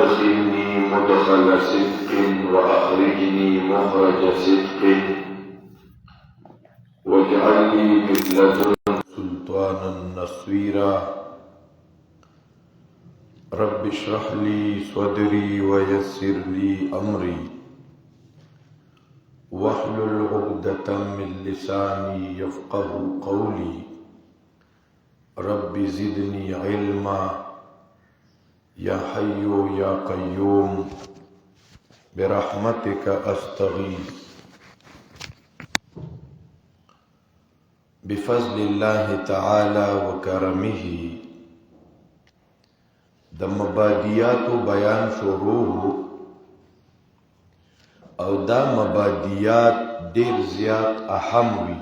أدخلني مدخل صدق وأخرجني مخرج صدق واجعل لي من لدنك سلطانا نصيرا رب اشرح لي صدري ويسر لي أمري واحلل عقدة من لساني يفقه قولي رب زدني علما يا حي يا قيوم برحمتك أستغيث بفضل الله تعالى وكرمه د مبادیات بیان شروع او دا مبادیات ډیر زیات اهم وي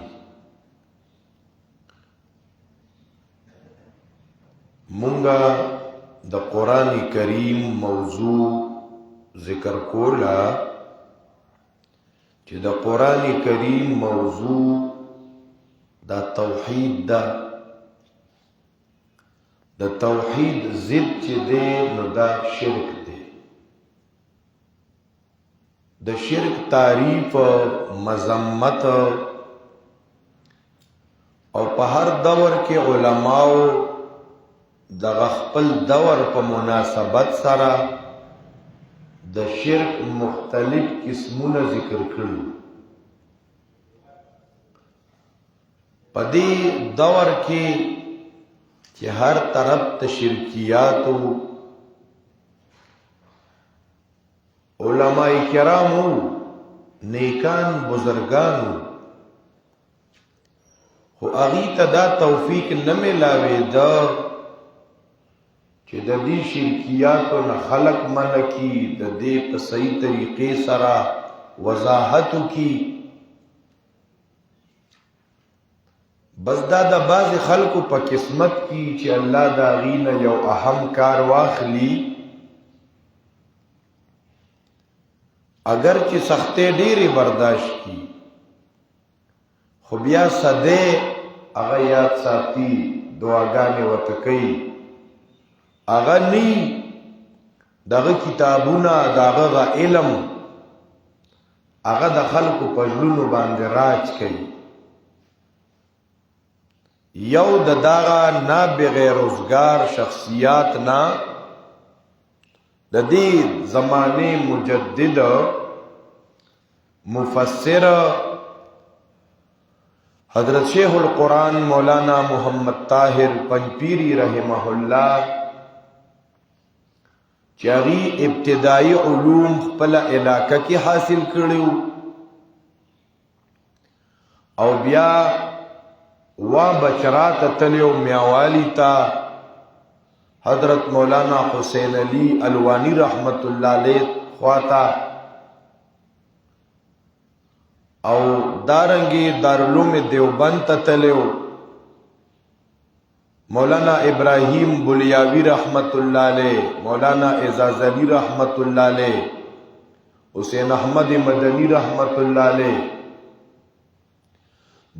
مونږه د قرآن کریم موضوع ذکر کولا چې د قرآن کریم موضوع دا توحید دا د توحید ضد چې دی نو دا شرک دی د شرک تعریف مذمت او په هر دور کې علماو د خپل دور په مناسبت سره د شرک مختلف قسمونه ذکر کړل په دې دور کې چې هر طرف ته شرکیاتو علماء کرامو نیکان بزرگانو خو هغوی ته دا توفیق نه میلاوېده چې د دې شرکیاتو نه خلق منع کي د دې په صحیح طریقې سره وضاحت وکړي بس دا د بعض خلکو په قسمت کی چې الله دا غینه یو اهم کار واخلی اگر چې سختې ډېرې برداشت کی خو بیا صده هغه یاد ساتي دعاګانې ورته کوي هغه نی دغه کتابونه دغه علم هغه د خلکو په زړونو باندې راج کوي یو د داغه نا بغیر روزگار شخصیات نا د دې زمانه مجدد مفسر حضرت شیخ القرآن مولانا محمد طاهر پنجپیری رحمه الله چاغي ابتدائی علوم خپل علاقه کې حاصل کړیو او بیا وا بچرات تلیو میاوالی تا حضرت مولانا حسین علی الوانی رحمت اللہ علیہ خواتا او دارنگی دارالعلوم دیوبند تلیو مولانا ابراہیم بلیاوی رحمت اللہ علیہ مولانا اعزاز علی رحمت اللہ علیہ حسین احمد مدنی رحمت اللہ علیہ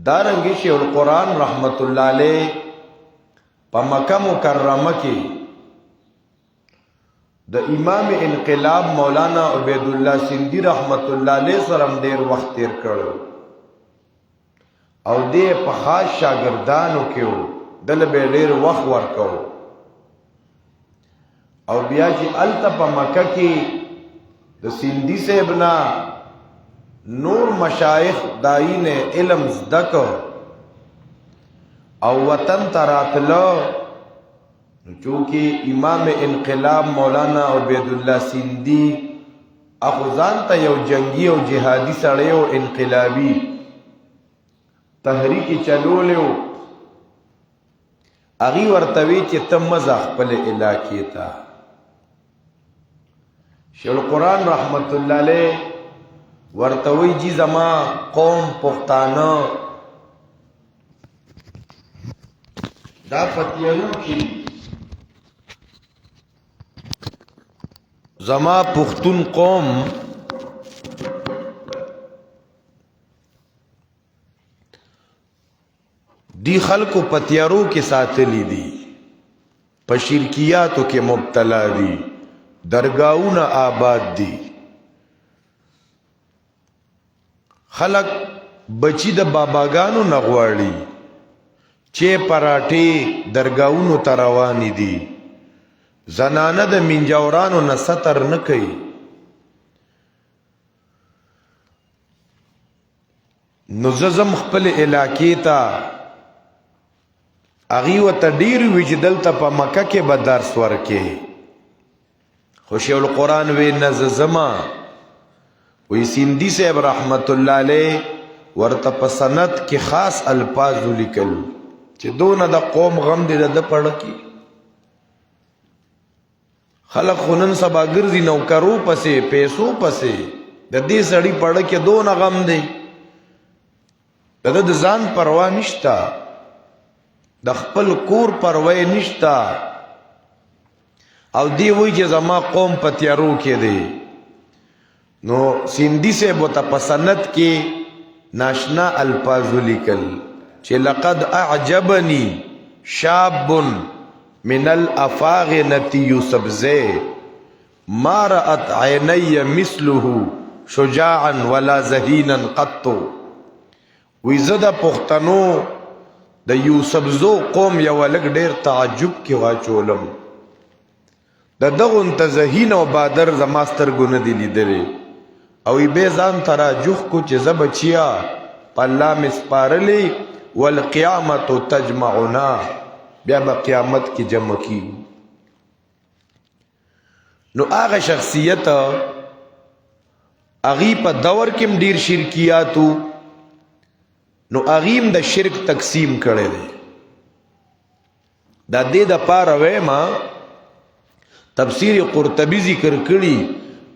دارنگی شیخ القرآن رحمت اللہ علیہ پا مکہ مکرمہ کی د امام انقلاب مولانا عبید اللہ سندھی رحمت اللہ علیہ سرم دیر وقت تیر کرو او دے پا خاص شاگردانو کیو دل بے دیر وقت ورکو او بیا چی التا پا مکہ کی د سندھی سے ابنا نور مشایخ دائی نے علم زدکو او وطن تراتلو چونکہ امام انقلاب مولانا عبید اللہ سندھی اخوزان تا یو جنگی او جہادی سڑیو انقلابی تحریکی چلو لیو اغی ورطوی چی تم مزاق پل علاقی تا شیخ القرآن رحمت اللہ علیہ ورتوی جی زما قوم پختانه دا پتیانو کی زما پختون قوم دی خلقو پتیارو کے ساتلی دی پا شرکیاتو کے مبتلا دی درگاہونه آباد دي خلق بچی د باباګانو نغواړي چې پراټې درگاہونو ته روانې دي زنانه د منجورانو نه ستر نه کوي نو زم خپل علاقې ته اغي وته ډیر وجدل ته په مکه کې به درس ورکې خوشی القرآن وی نززما وی سیندی صاحب رحمت الله علیه ورته په سند کې خاص الفاظ لیکل چې دونه د قوم غم دې د پړ کې خلق خنن سبا ګرځي نوکرو پسې پیسو پسې د دې سړی پړ کې دونه غم دی د ځان پروا نشتا د خپل کور پروا نشتا او دی وی چې زما قوم په تیارو کې دی نو سیندی سے بوتا پسند کې ناشنا الفاظ لیکل چې لقد اعجبني شاب من الافاغنة يسبزه ما رأت عيني مثله شجاعا ولا زهينا قط وی زده پختنو د یوسفزو قوم یو لګ ډیر تعجب کې واچولم د دغون تزهین او بادر زماستر ګونه دی لیدلې او به ځان تراجخ کو چې زبچیا پلا مسپارلی والقیامت تجمعنا بیا به قیامت کې جمع کی نو هغه شخصیت اغي په دور کې ډیر شرکیاتو نو اغیم د شرک تقسیم کړي دي د دې د پاره وېما تفسیر قرطبی ذکر کړي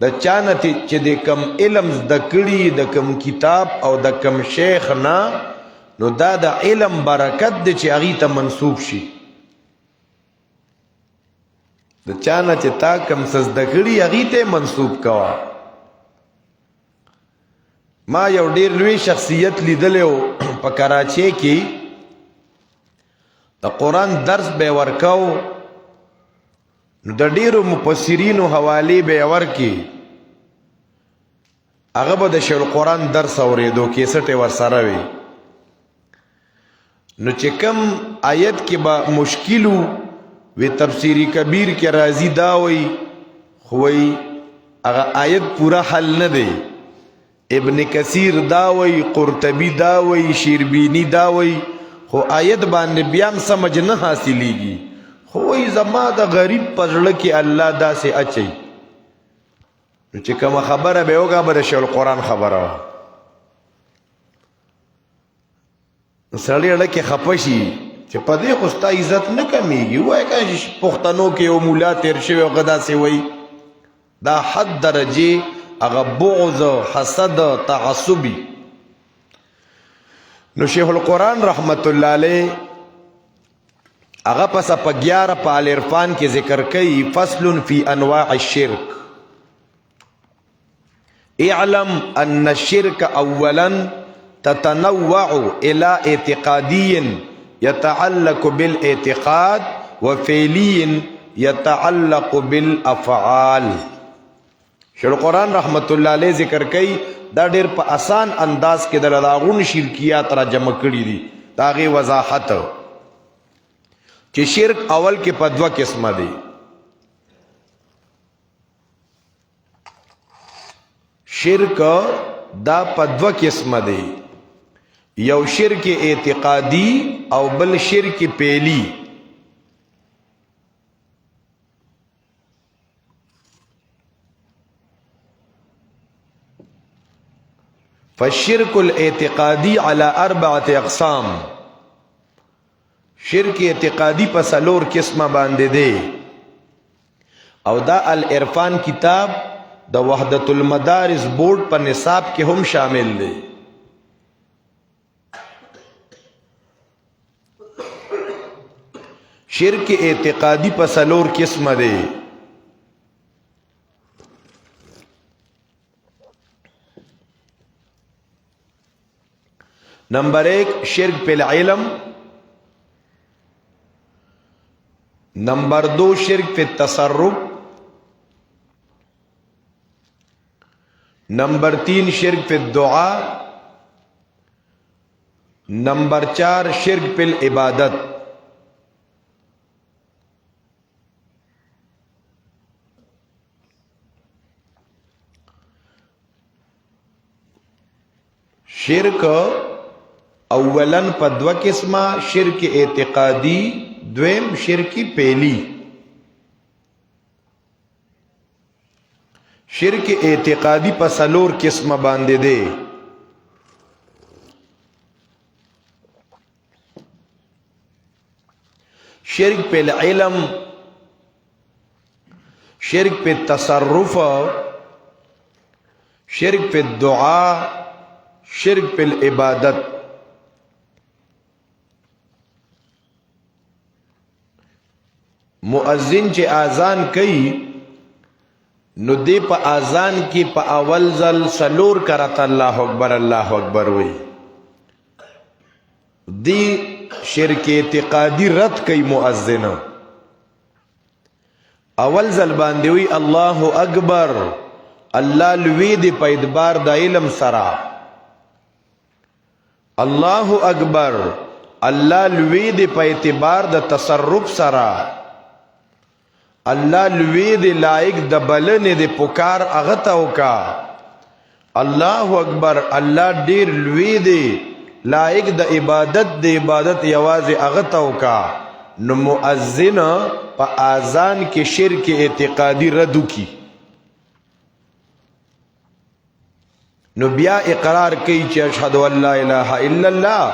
د چانه چې د کم علم د کړي د کم کتاب او د کم شیخ نه نو دا د علم برکت د چې اغي ته منسوب شي د چانه چې تا کم سزده کړي اغي ته منسوب کوا ما یو ډیر لوی شخصیت لیدلو په کراچۍ کې د قرآن درس به ورکاو نو د ډیرو مفسرینو حواله به ورکی هغه به د شیخ القرآن درس اوریدو کیسټ ور سره وي نو چې کم آیت کې با مشکلو وی تفسیری کبیر کې راضی دا وی خوئی هغه آیت پورا حل نه دی ابن کثیر داوی قرطبی داوی شیربینی داوی خو آیت باندې بیان سمجھ نه حاصلېږي خو زما د غریب پزړه کې الله داسې اچي چې کوم خبره به وګا به شیخ القرآن خبره سړی لکه خپشي چې په دې خو ستا عزت نه کمیږي وای که پښتنو کې یو مولا تیر شوی غدا سي وای دا حد درجه اغا بغض حسد تعصبی نو شیخ القرآن رحمت اللہ علیہ اغا پس پا 11 پا العرفان کی ذکر کئی فصل فی انواع الشرک اعلم ان الشرک اولا تتنوع الى اعتقادی يتعلق بالاعتقاد وفعلی يتعلق بالافعال شیخ القرآن رحمت الله علیه ذکر کوي دا ډیر په آسان انداز کې د لاغون شرکیات را جمع کړي دي داغه وضاحت چې شرک اول کې په دوه قسمه دي شرک دا په دوه قسمه دي یو شرک اعتقادي او بل شرک فعلی فالشرك الاعتقادي على 4 اقسام شرک اعتقادی په سلور قسمه باندې دی او دا العرفان کتاب د وحدت المدارس بورډ په نصاب کې هم شامل دی شرک اعتقادی په سلور قسمه دی نمبر 1 شرک فی العلم نمبر 2 شرک فی التصرف نمبر 3 شرک فی الدعا، نمبر 4 شرک فی العبادت۔ شرک اولن په دو قسمه، شرک اعتقادی، دویم شرک پیلی۔ شرک اعتقادی په سلور قسمه باندې دی۔ شرک په علم، شرک په تصرف، شرک په دعا، شرک په عبادت۔ مؤذن چې اذان کوي نو دی په اذان کې په اول ځل سلور کرت الله اکبر الله اکبر وی، دی شرک اعتقادی رد کوي مؤذن، اول ځل باندې وی الله اکبر، الله لوی دی په اعتبار د علم سره، الله اکبر، الله لوی دی په اعتبار د تصرف سره، الله لوی دی لائق د بلنې د پکار اغتا وکا، الله اکبر، الله ډیر لوی دی لائق د عبادت د عبادت یوازې اغتا وکا، نو مؤذن په اذان کې شرک اعتقادی ردو کی، نو بیا اقرار کوي چې اشهد ان لا اله الا الله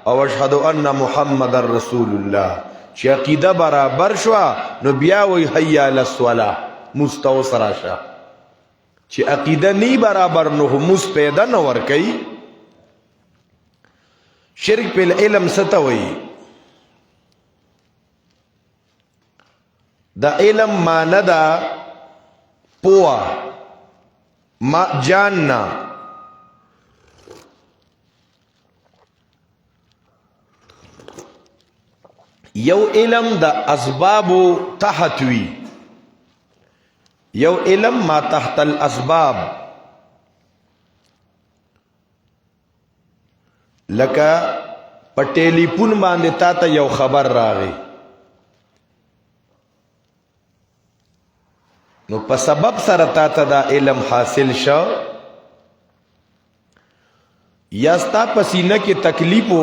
او اشهد ان محمد رسول الله، چې عقیده برابر شوا نو بیا وی حی علی الصلاة مستوس راشه، چې عقیده نی برابر نو مست پیدا نه ور کوي۔ شرک په علم ستوي، د علم معنی دا پوها ما جاننا، یو علم د اسباب تحت وی، یو علم ما تحت الاسباب، لکه په ټلیفون باندې تا ته یو خبر راغی، نو په سبب سره تا ته دا علم حاصل شو، یا ستا په سینه کې تکلیف و،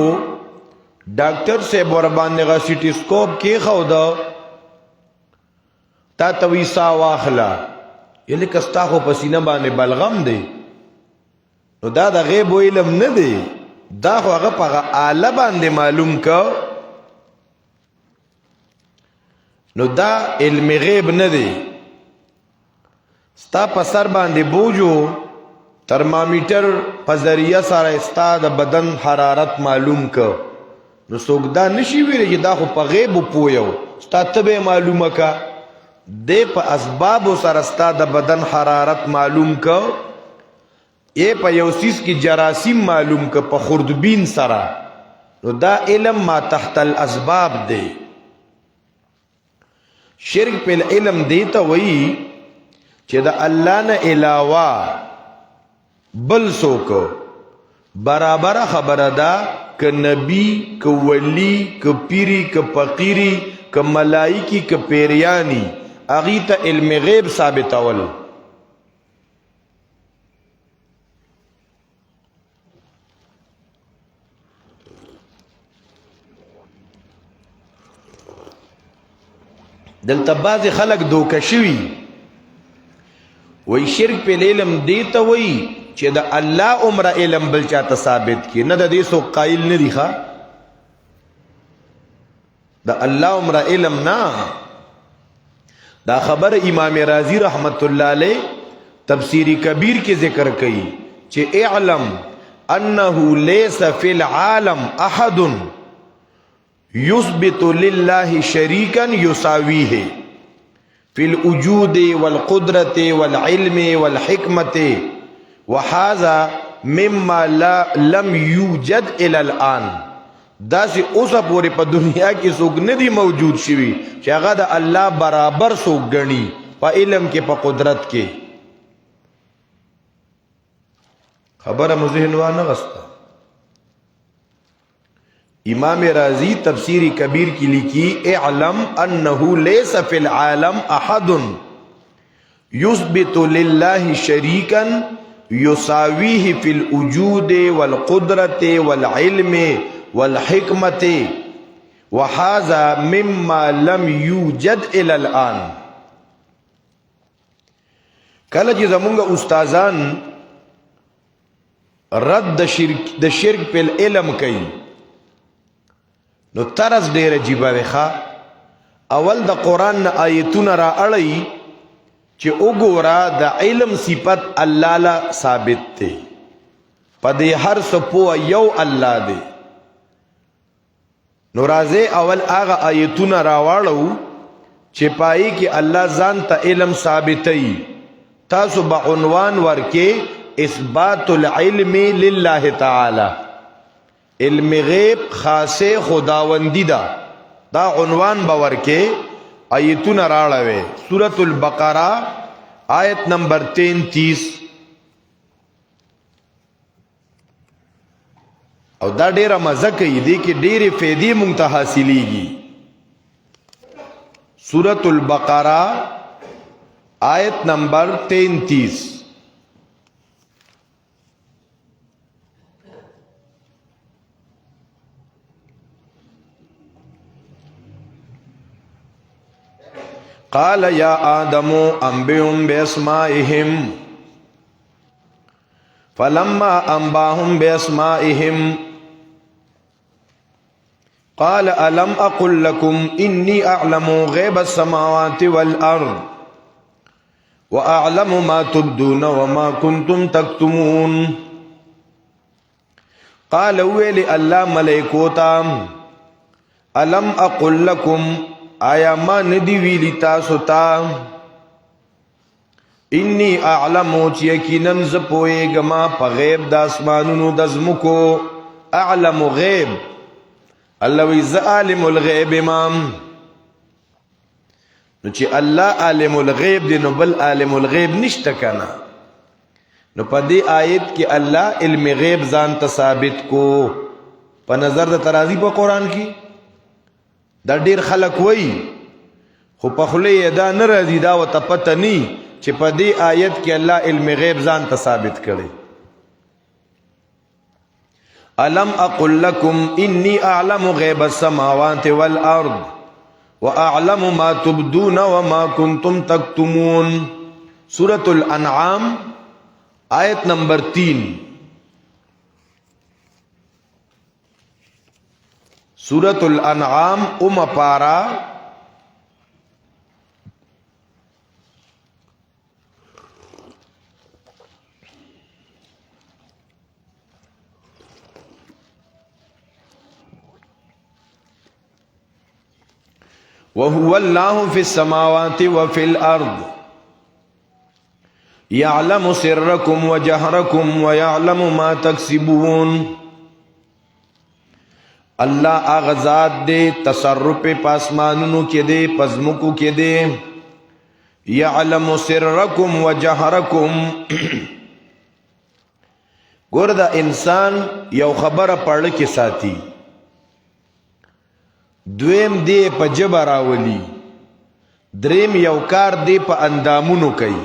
ډاکټر صاحب ور باندې غا سیټی سکوپ کې خو دا تا توی سا واخلا، یلی کستا خو په سینه باندې بلغم دی، نو دا د غیب علم نه دی، دا خو هغه په آله باندې معلوم کو، نو دا علم غیب نه دی، ستا په سر باندې بوجو ترمامیټر په ذریعہ سره ستا د بدن حرارت معلوم کو، نو څوک دا نشي ویلی چې دا خو په غیب پویو، ستا تبه معلومه کا، دی په اسباب سره ستا د بدن حرارت معلوم کو، ای په یو سیس کی جراثیم معلوم کو په خوردبین سره، نو دا علم ما تحت الاسباب دی۔ شرک په علم دیتا وی چې د الله نه علاوه بل څوک برابر خبره ده، که نبی، که ولی، که پیری، که فقیری، که ملائکی، که پیریانی، اغی تا علم غیب ثابت اول۔ دلتا بعض خلق دوکشوی وی شرک په علم دیتا وی چې د الله عمر علم بل چاته ثابت کی، نه د دې سو قائل نه دی ښا، د الله عمر علم نه، دا خبر امام رازی رحمت الله علیه تفسیر کبیر کې ذکر کړي چې اعلم انه ليس في العالم احد يثبت لله شريكا يساويه في الوجود والقدرة والعلم والحكمة، وهذا مما لم يوجد الى الان، دا سی اوسه پوری په دنیا کې څوک نه دی موجود شوی چې هغه د الله برابر څوک ګڼي په علم کې، په قدرت کې، خبر مذهن وانه غستا امام رازی تفسیر کبیر کی لکھی اعلم انه ليس في العالم احد يثبت لله شريكا يساويه في الوجود والقدرة والعلم والحكمة وهذا مما لم يوجد الى الان. کله چې زمونږ استادان رد د شرک په علم کوي نو طرز ډیر عجیب ویخه. اول د قران آیتونه را اړی چې وګوره د علم صفت الله لا ثابت دی پدې هر څه په یو الله دی. نو راځي اول هغه آیتونه را واړو چې پای کې الله ځان ته علم ثابتوي. تاسو به عنوان ورکې اثبات العلم لله تعالی، علم غیب خاصه خداوندی دا عنوان باور کې آیتونه راړوي. سورۃ البقرہ آیت نمبر 33 او دا ډیره مزه کوي، دي کې ډیره فائدې مونږ ته حاصلېږي. سورۃ البقرہ آیت نمبر 33 قال يا آدم أنبئهم بأسمائهم فلما أنباهم بأسمائهم قال ألم أقل لكم إني أعلم غيب السماوات والأرض وأعلم ما تبدون وما كنتم تكتمون. قال ويلي الله ملائكوتا ألم أقل لكم آیا ما ندی ویلی تاسو تا انی اعلمو چی یقیناً زپوئیگما پا غیب دا اسمانونو دزمکو. اعلم غیب اللہ وی ز عالم الغیب امام نو چی اللہ عالم الغیب دی نو بل عالم الغیب نشتکنا. نو پا دی آیت کی اللہ علم غیب زان ثابت کو. پا نظر دا ترازی پا قرآن کی دا ډیر خلق وای خو په خله دا نه راځي دا وته پته ني چې په دې آیت کې الله علم غیب ځان ته ثابت کړي. الم اقل لكم اني اعلم غیب السماوات والارض واعلم ما تبدون وما كنتم تكتمون. سورۃ الانعام آیت نمبر 3. سورۃ الانعام پارا وهو الله في السماوات وفي الأرض يعلم سركم وجهركم ويعلم ما تكسبون. اللہ آغازات دے تصرف پاسمانونو کے دے پزمکو کے دے. یعلم سرکم و جہرکم. گوردا انسان یو خبر پڑھ کے ساتھی دویم دے پا جبا راولی دریم یو کار دے پا اندامونو کئی.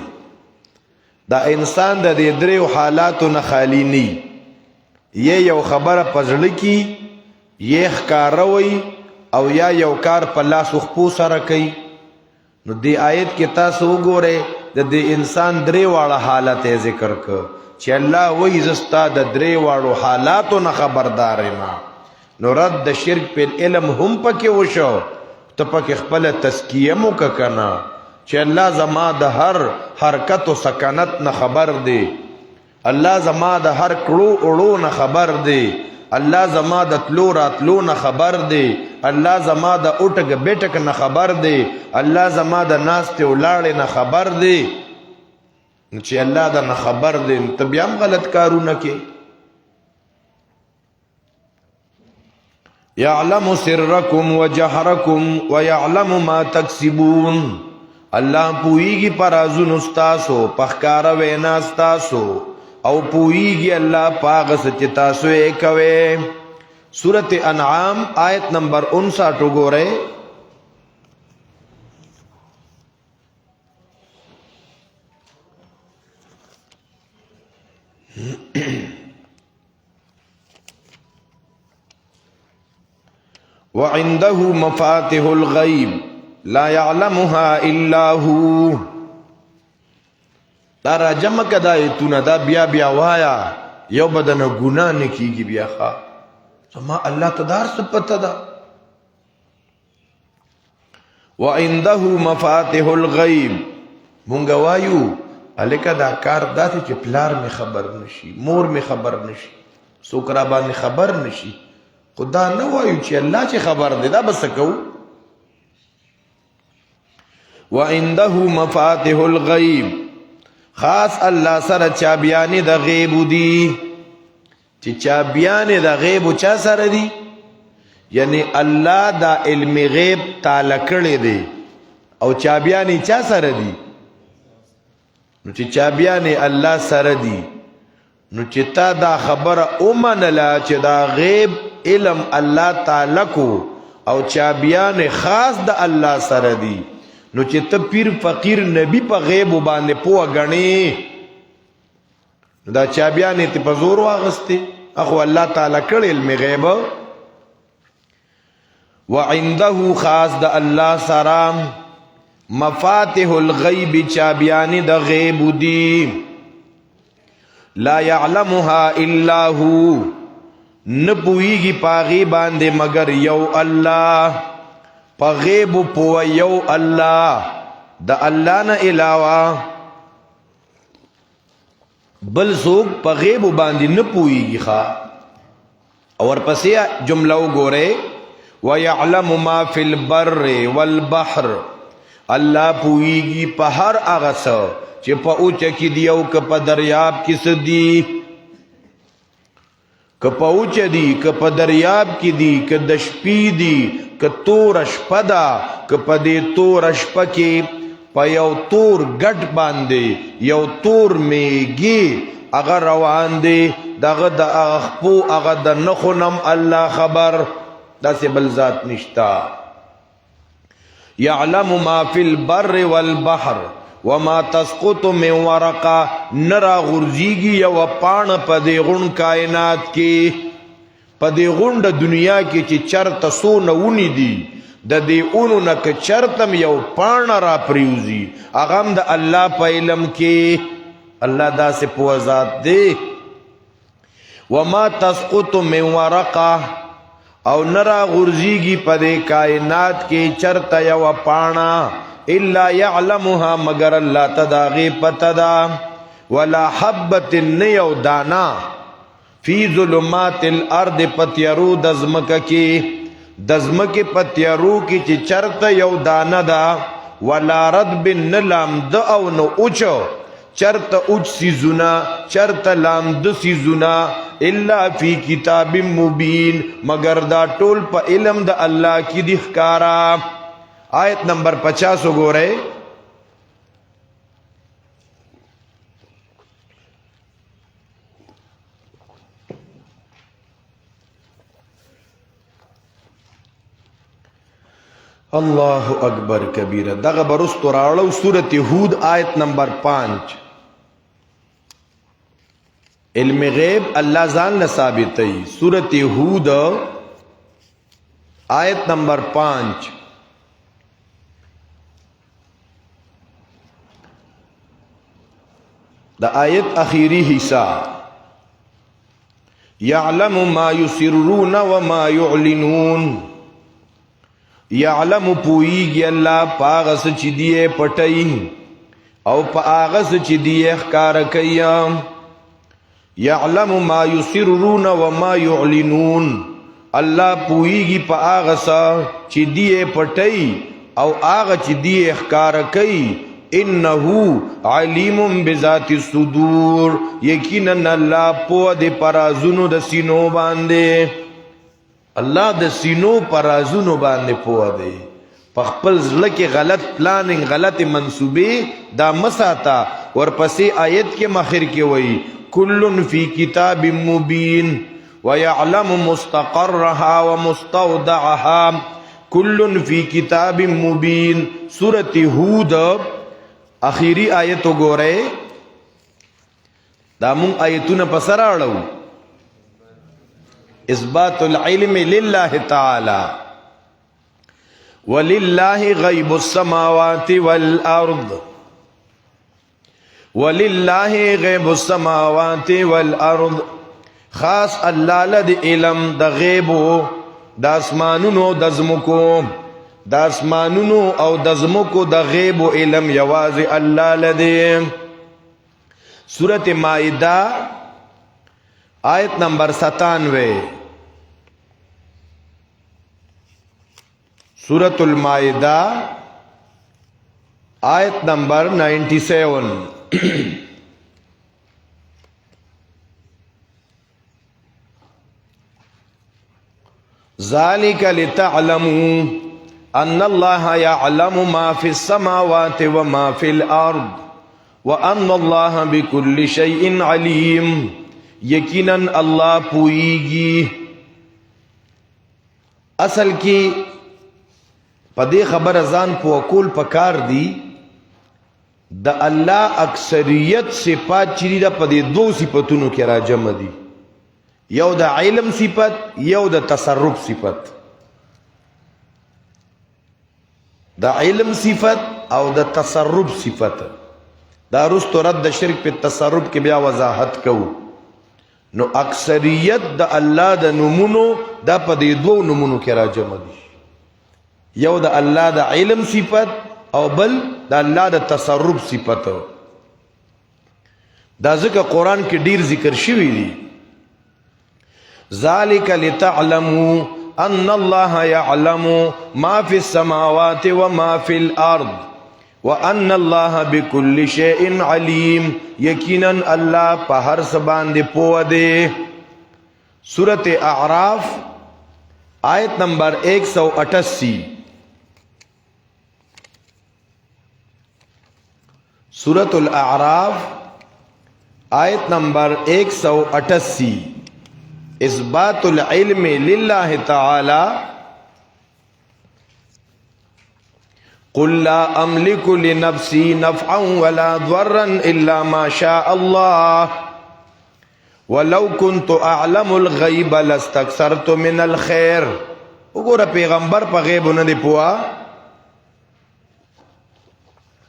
دا انسان دا دے دریو حالاتو نخالی نی. یہ یو خبر پزڑکی یہ خکاروی او یا یو کار په لاس خپو سره کوي. نو دی آیت کې تاسو وګورئ د دې انسان درې واړه حالت ذکر ک چې الله وایي زستا د درې واړو حالاتو نه خبردار ما. نو رد د شرک په علم هم پکې وشو. ته پکې خپل تزکیه مو کنا چې الله زما د هر حرکت او سکنت نه خبر دی. الله زما د هر کړو اړو نه خبر دی. اللہ زما د تلو راتلو نه خبر دی. اللہ زما د اٹک بیٹک نه خبر دی. اللہ زما د ناست ولاړ نه خبر دی. چې اللہ د نه خبر دی ته بیا هم غلط کارونه کې. یعلم سرکم وجهرکم ویعلم ما تکسبون. اللہ پوئیگی پر رازونو ستاسو پخکارا وینا ستاسو او پوئیگی اللہ پاغس چی تاسو کوئے. سورت انعام آیت نمبر 59 گو رہے. وعنده مفاتح الغیب لا يعلمها الا هو. دا را جمع کدا ایتونا دا بیا بیا وایا یو بدن گناہ نکیگی بیا خوا سما اللہ تدار سپتا دا. وعنده مفاتح الغیب مونگا وایو الکا دا کار دا تی چی پلار میں خبر نشی، مور میں خبر نشی، سوکرابان خبر نشی، خدا نہ وایو چی اللہ چی خبر دے دا بس کو. وعنده مفاتح الغیب خاص اللہ سر چابیانی دا غیب دی. چی چابیانی دا غیب چا سر دی یعنی اللہ دا علم غیب تالکڑ دے او چابیانی چا سر دی نو چی چابیانی اللہ سر دی نو چی تا دا خبر امنلا چی دا غیب علم اللہ تالکو او چابیانی خاص دا اللہ سر دی نو چې ته پیر فقیر نبی په غیب باندې پوه غنی دا چابیانې ته په زور واغستی اخو الله تعالی کړ علم غیب. وعنده خاص د الله سره مفاتح الغیب چابیانې د غیب دی. لا يعلمها الا هو نپویږي پاغي باندې مگر یو الله. پا غیب پو یو اللہ دا اللہ نا علاوہ بل سوک پا غیب باندی نپوئی گی خواہ. اور پسی جملہ گورے وَيَعْلَمُ مَا فِي الْبَرِّ وَالْبَحْرِ اللہ پوئی گی پا ہر اغس چی پا اوچا کی دیو کپا دریاب کس دی کپا اوچا دی کپا دریاب کی دی کدشپی دی که تور شپه دا که پا دی تور شپه کی پا یو تور گٹ باندی یو تور میگی اگر روان دی دا غد اغخپو اغد نخونم اللہ خبر دا سی بل ذات نشتا. یعلم ما فی البر والبحر وما تسقط من ورقا نرا غرزیگی یو پان پا دی غن کائنات کی پا دی غنڈ دنیا کی چی چرت سو نونی دی دا دی اونو نک چرتم یو پان را پریوزی اغم دا اللہ پا علم کی اللہ دا سے پوزات دے. وما تسقط من ورقا او نرا غرزیگی پا دی کائنات کی چرت یو پانا الا یعلمها مگر اللہ تداغی پتدا. ولا حبت نیو دانا فی ظلمات الارض پتیارو دزمک کی دزمک پتیارو کی چی چرت یو دانا دا. ولا رد نلام دا او نو اوچو چرت اوچ سیزونا چرت لام دا سیزونا الا فی کتاب مبین مگر دا ٹول پا علم دا اللہ کی دخکارا. آیت نمبر 50 گو رہے. اللہ اکبر کبیرہ. دغه برستو راړو سورت ہود آیت نمبر 5. علم غیب اللہ ځان له ثابتයි. سورت ہود آیت نمبر 5. دا آیت اخیری حصہ یعلم ما یسرون وما یعلنون. یعلم پوئیگی اللہ پاغس چی دیئے پٹئی او پاغس چی دیئے اخکار کئیم. یعلم ما یسرون وما یعلنون اللہ پوئیگی پاغس چی دیئے پٹئی او آغا چی دیئے اخکار کئی. انہو علیم بذات الصدور یقیناً اللہ پو دے پرازونو دا سینو باندے. اللہ د سینو پرازونو باندې پوه دی. په خپل زړه کې غلط پلاننګ غلط منصوبې دا مساته. ورپسې آیت کې مخیر کې وایي كل في كتاب مبين ويعلم مستقرها ومستودعها كل في كتاب مبين. سورة هود اخیری آیتو گو رہے دامون آیتون پسراڑو اثبات العلم للہ تعالی وللہ غیب السماوات والارض وللہ غیب السماوات والارض. خاص اللہ لد علم دا غیبو دا اسمانونو دا زمکو دا اسمانونو او دا زمکو دا غیبو علم یواز اللہ لدے. سورة مائدہ آیت نمبر 97. سورة المائدہ آیت نمبر 97. ذالک لتعلموا ان اللہ یعلم ما فی السماوات وما فی الارض وان اللہ بكل شیء علیم. یقیناً اللہ پوئیگی. اصل کی پدے خبر ازان پوکول پکار دی دا اللہ اکثریت صفات چری دا پدے دو صفتونو کی راجم دی. یو دا علم صفت یو دا تصرف صفت. دا علم صفت او دا تصرف صفت دا رست رد شرک پہ تصرف کے بیا وضاحت کو. نو اکثریت دا اللہ دا نمونو دا پا دی دو نمونو کی راجم دی. یو دا اللہ دا علم صفت او بل دا اللہ دا تصرف صفت. دا ذکر قرآن کی دیر ذکر شوی دی. ذالک لتعلموا ان اللہ یعلم ما فی السماوات وما فی الارض وان اللہ بكل شیء علیم. یقیناً اللہ پا ہر سبان دے پو دے. سورة اعراف آیت نمبر 188. سورة الاعراف آیت نمبر 188. اثبات العلم للہ تعالی. قل لا املک لنفسی نفعا ولا ضرا الا ما شاء اللہ ولو كنت اعلم الغیب لاستکثرت من الخیر. وګوره پیغمبر په غیب نه دی پوها.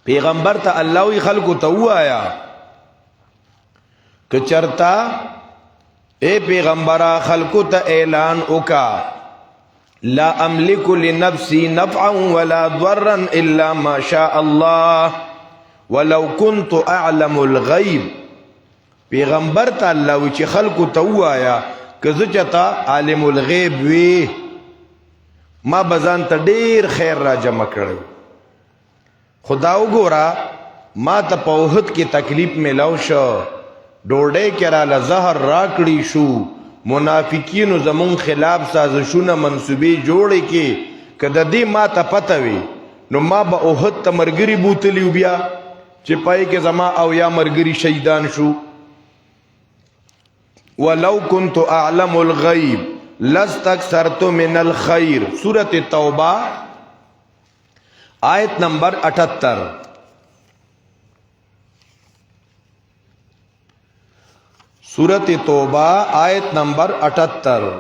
پیغمبر ته الله وی خلکو ته وایا که چرتا اے پیغمبرا خلقو تا اعلان اکا لا املک لنفسی نفعا ولا ضرا الا ما شاء اللہ ولو كنت اعلم الغیب. پیغمبر تا اللہ وچی خلقو تا وایا کزچتا عالم الغیب وی ما بزان تا دیر خیر را جمع کرو. خداو گورا ما تا پوہد کی تکلیف میں لو شو ڈوڑے کرا لزہر راکڑی شو منافقین زمون خلاف سازشون منصوبی جوڑے کے کدا دی ما تا پتوی نو ما با اوہد تا مرگری بوتلیو بیا چپائی کے زما او یا مرگری شیدان شو. ولو کنت اعلم الغیب لستکثرت من الخیر. سورة توبہ آیت نمبر 78. سورة توبہ آیت نمبر 78.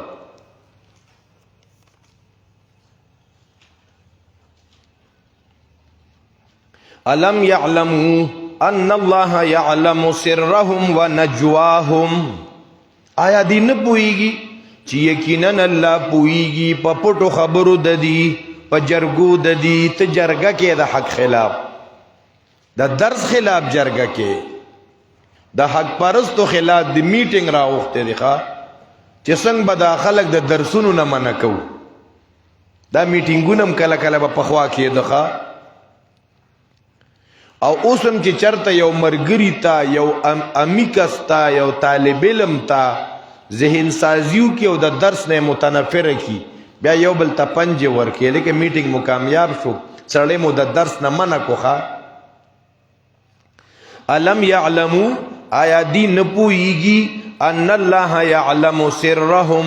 الم یعلموا ان اللہ یعلم سرهم و نجواهم. آیا دی نپوئیگی چی یقیناً اللہ پوئیگی پا پٹو خبرو ددی پا جرگو ددی تا جرگا کے دا حق خلاف دا درس خلاف جرگا کے دا حق پرستو خلاف دی میٹنگ را وقتے دیخوا چی سنگ با دا خلق دا درسونو نمانکو دا میٹنگونم کلا کلا با پخوا کی دخوا او اوسم چې چرته یو مرګری تا یو امیکس تا یو طالب علم تا ذهن سازیو کې او د درس نه متنفر کی بیا یو بل ته پنج ورکې لکه میټینګ مو کامیاب شو سړی مو د درس نه منع کوخه. الم یعلمو آیا دی نپوئیگی ان اللہ یعلم سرهم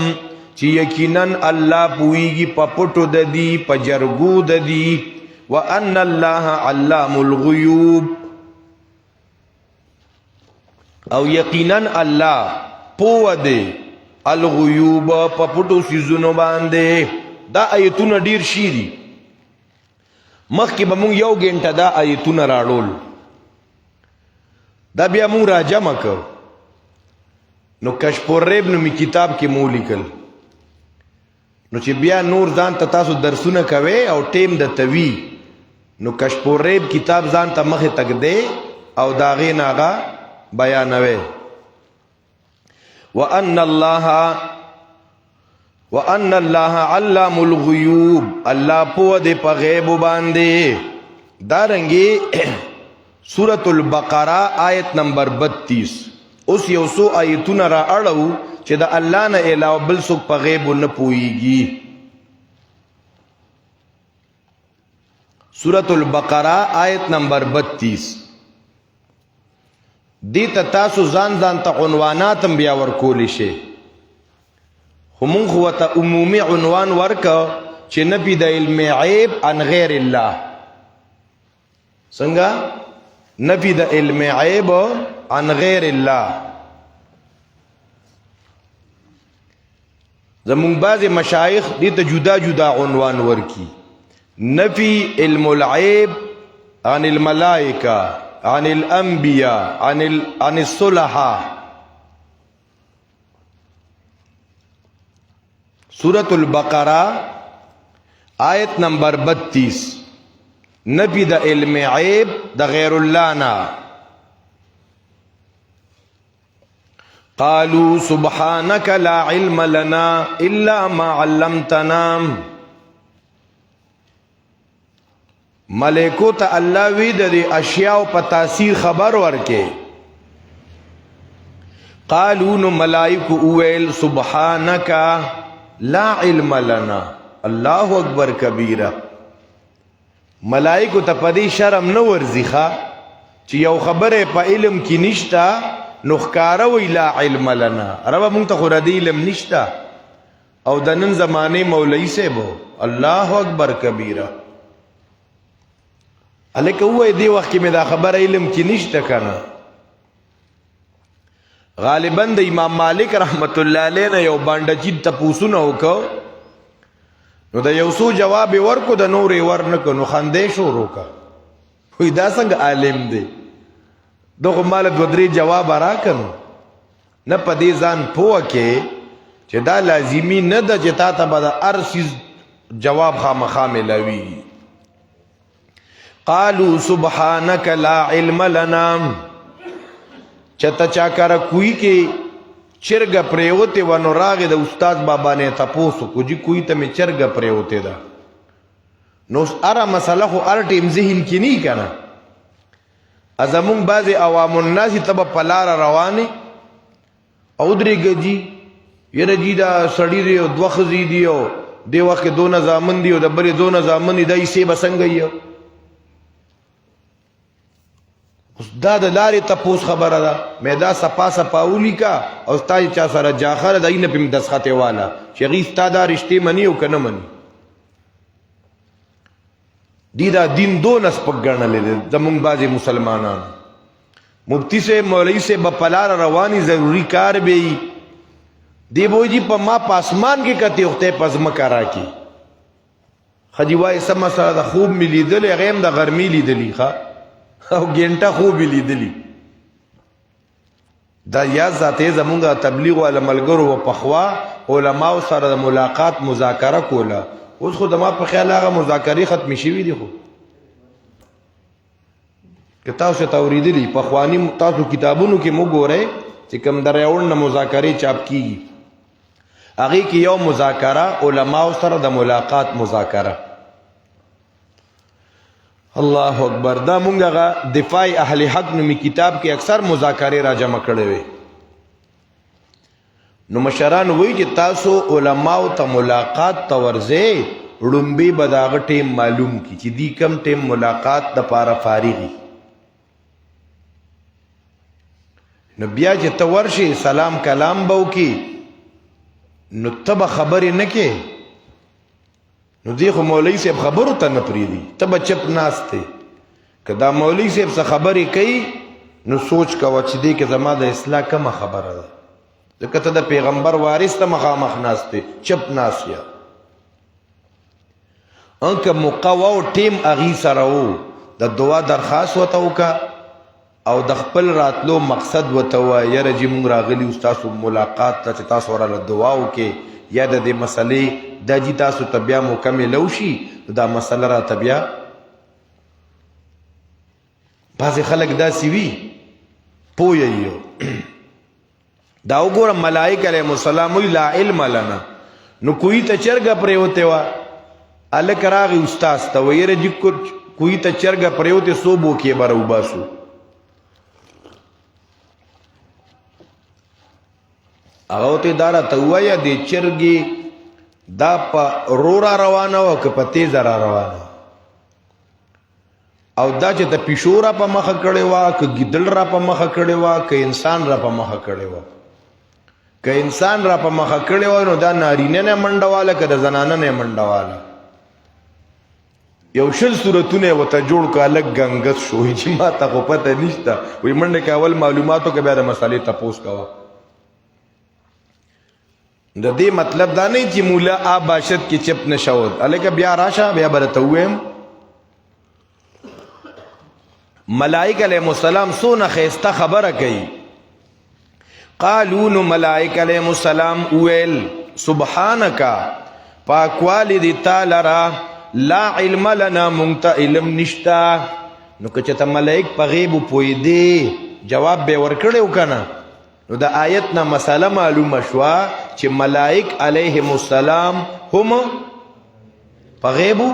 چی یقینا اللہ پوئیگی پا پٹو ددی پا جرگو ددی وان اللہ علام الغیوب او یقینا اللہ پو دے الغیوب پا پٹو سیزنو باندے. دا آیتون دیر شیری مخ کی بمون یو گینٹا دا آیتون راڑول دا بیا مون را جمع کر نو کشف الریب نو می کتاب کی مولی کل نو چې بیا نور ځان ته تاسو درسونه کوي او ټیم د توی نو کشف الریب کتاب ځان ته مخه تک دی او داغې ناغه بیانوي. وان الله علام الغیوب الله پو دې په غیب باندې. دارنګي سورۃ البقرہ آیت نمبر 32 اوس یو سو آیتونه را اړو چې د الله نه علاوه بل څوک په غیب نه پويږي. سورۃ البقرہ آیت نمبر 32 دې ته تاسو ځان ته عنوانات هم بیا ورکول شي. همون خو ته عمومي عنوان ورکا چې نفي د علم عیب عن غیر الله. څنګه نفي د علم عیب عن غیر الله. زمون بعض مشایخ دې ته جدا جدا عنوان ورکی. نفي علم العیب عن الملائکه عن الانبیاء عن الصلحاء. سورۃ البقرہ آیت نمبر 32 نفی د علم عیب د غیر اللہ نا. قالوا سبحانك لا علم لنا الا ما علمتنا. ملائکو ته الله وی د اشیاء په تاثیر خبر ورکه. قالوا نو ملائکو اویل سبحانك لا علم لنا. الله اکبر کبیره. ملائکو ته پدې شرم نه ورزيخه چې یو خبره په علم کې نشتا نو ښکارا وی لا علم لنا. رب مونږ ته خو ردی علم نشتا او د نن زمانه مولوی سیبو الله اکبر کبیره. الکه وای دی وخت کې مې دا خبره علم کې نشته کنه. غالبا د امام مالک رحمت الله علیه نه یو باندې چې تپوسونه وکاو نو د یو سو جواب ورکو د نورې ورنکو نو خندې شروع کا. وای دا څنګه عالم دی دغه مال د ودري جواب راکنو نه پدې ځان پوه کې چې دا لازمی نه د جتا ته به ارسیز جواب خامخا ملوي. قالوا سبحانك لا علم لنا. چتا چاکارا کوئی کې چرګ پریوته ونو راغه د استاد بابا نه تاسو کو جی کوئی ته می چرګ پریوته دا نو اره مسله خو ار ټیم ذهن کې نه کنه. ازمون بعض عوام الناس تب پلار رواني او درې گجی یره جی دا سړی دی او دوه خزی دی او دی وخت دو نظامن دی او د بری دو نظامن دی سی بسنګ یو. دا د لارې تپوس خبره ده مې دا سپا سپاولی کا او ستای چا سره جاخره دای نه پم دسخته والا شغی ستاده رشتي منی او کنه منی. دی دا دین دو نسبت ګڼلې زمونږ بعضې مسلمانان مفتی سے مولوی سے بپلار روانی ضروری کار به دی بوئی جی پا ما پاسمان کی کتی اختے پزمکا را کی خجیوائی سم مسئلہ دا خوب ملی دلی غیم دا غرمی لی دلی خواه او گینٹا خوبی لیدلی دا یاد ذاته زمونږه تبلیغ ول ملګرو و پخوا علماء سره ملاقات مذاکره کوله. اوس خو د ما په خیال هغه مذاکره ختم شوی دی. خو که تاسو ته اوریدلی پخوانی تاسو کتابونو کې مو ګورئ چې کوم دریاون مذاکره چاپ کیږي هغه کې یو مذاکره علماء سره د ملاقات مذاکره. الله اکبر. دا مونږه دفاع اهل حق نومي کتاب کې اکثر مذاکره را جمع کړي وي. نو مشران وایي چې تاسو علماء ته ملاقات ته ورځئ لومبي به داغه ټیم معلوم کی چې دی کم ټیم ملاقات د پاره فارغي. نو بیا چې ته ورشي سلام کلام به وکړي نو ته به خبرې نه کې نو دی خو مولوي صاحب خبرو ته نه پرېږدي ته به چپ ناست دی که دا مولوي صاحب څه خبرې کوي نو سوچ کوه چې دی کې زما د اصلاح کومه خبره ده ځکه ته د پیغمبر وارث ته مخامخ ناست دی چپ ناست یا انکه مقوا او ټیم اغي سره وو د دعا درخواست وته وکا او د خپل راتلو مقصد وته وای یره چې مونږ راغلی استاد ملاقات ته چې تاسو ورله دعا وکي یا د دې مسلې د جی تاسو تبیا مکمل وشي دا مسله را تبیا بعضې خلک داسې وي پوه یو دا وګوره ملائکه علیهم السلام وی لا علم لنا نو کوی ته چرګه پرېوتې وه هلک راغی استاذ ته ویره جي کوی ته چرګه پرېوتې څو بوکې به راوباسو هغه ته دا راته ووایه دې چرګې دا په رو را روانه وه که په تیزه را روانه او دا چې د پیشو را په مخه کړې وه که ګیدړ را په مخه کړې وه که انسان را په مخه کړې وه که انسان را په مخه کړې وه نو دا نارینه نه منډه واله که د زنانه نه منډه واله یو شل صورتونه یې ورته جوړ کړه هلک ګنګس شو چې ما ته خو پته نشته وایي منډه کې اول معلوماتو که بیا د مسالې تپوس کوه د دې مطلب دا نه چې مولا آ باشد کې چپ نشود هلکه بیا راشه بیا به درته ووایم ملائکه علیهم السلام څونه ښایسته خبره کوي قالو نو ملائکه علیهم السلام وویل سبحانک پاکوالی دی تا لرا لا علم لنا مونږ ته علم نشته نو که چېرته ملائک په غیبو پوهېدې جواب به یې ورکړی که نه نو د آیت نه مسله معلومه شوه چې ملائک علیهم السلام هم په غیبو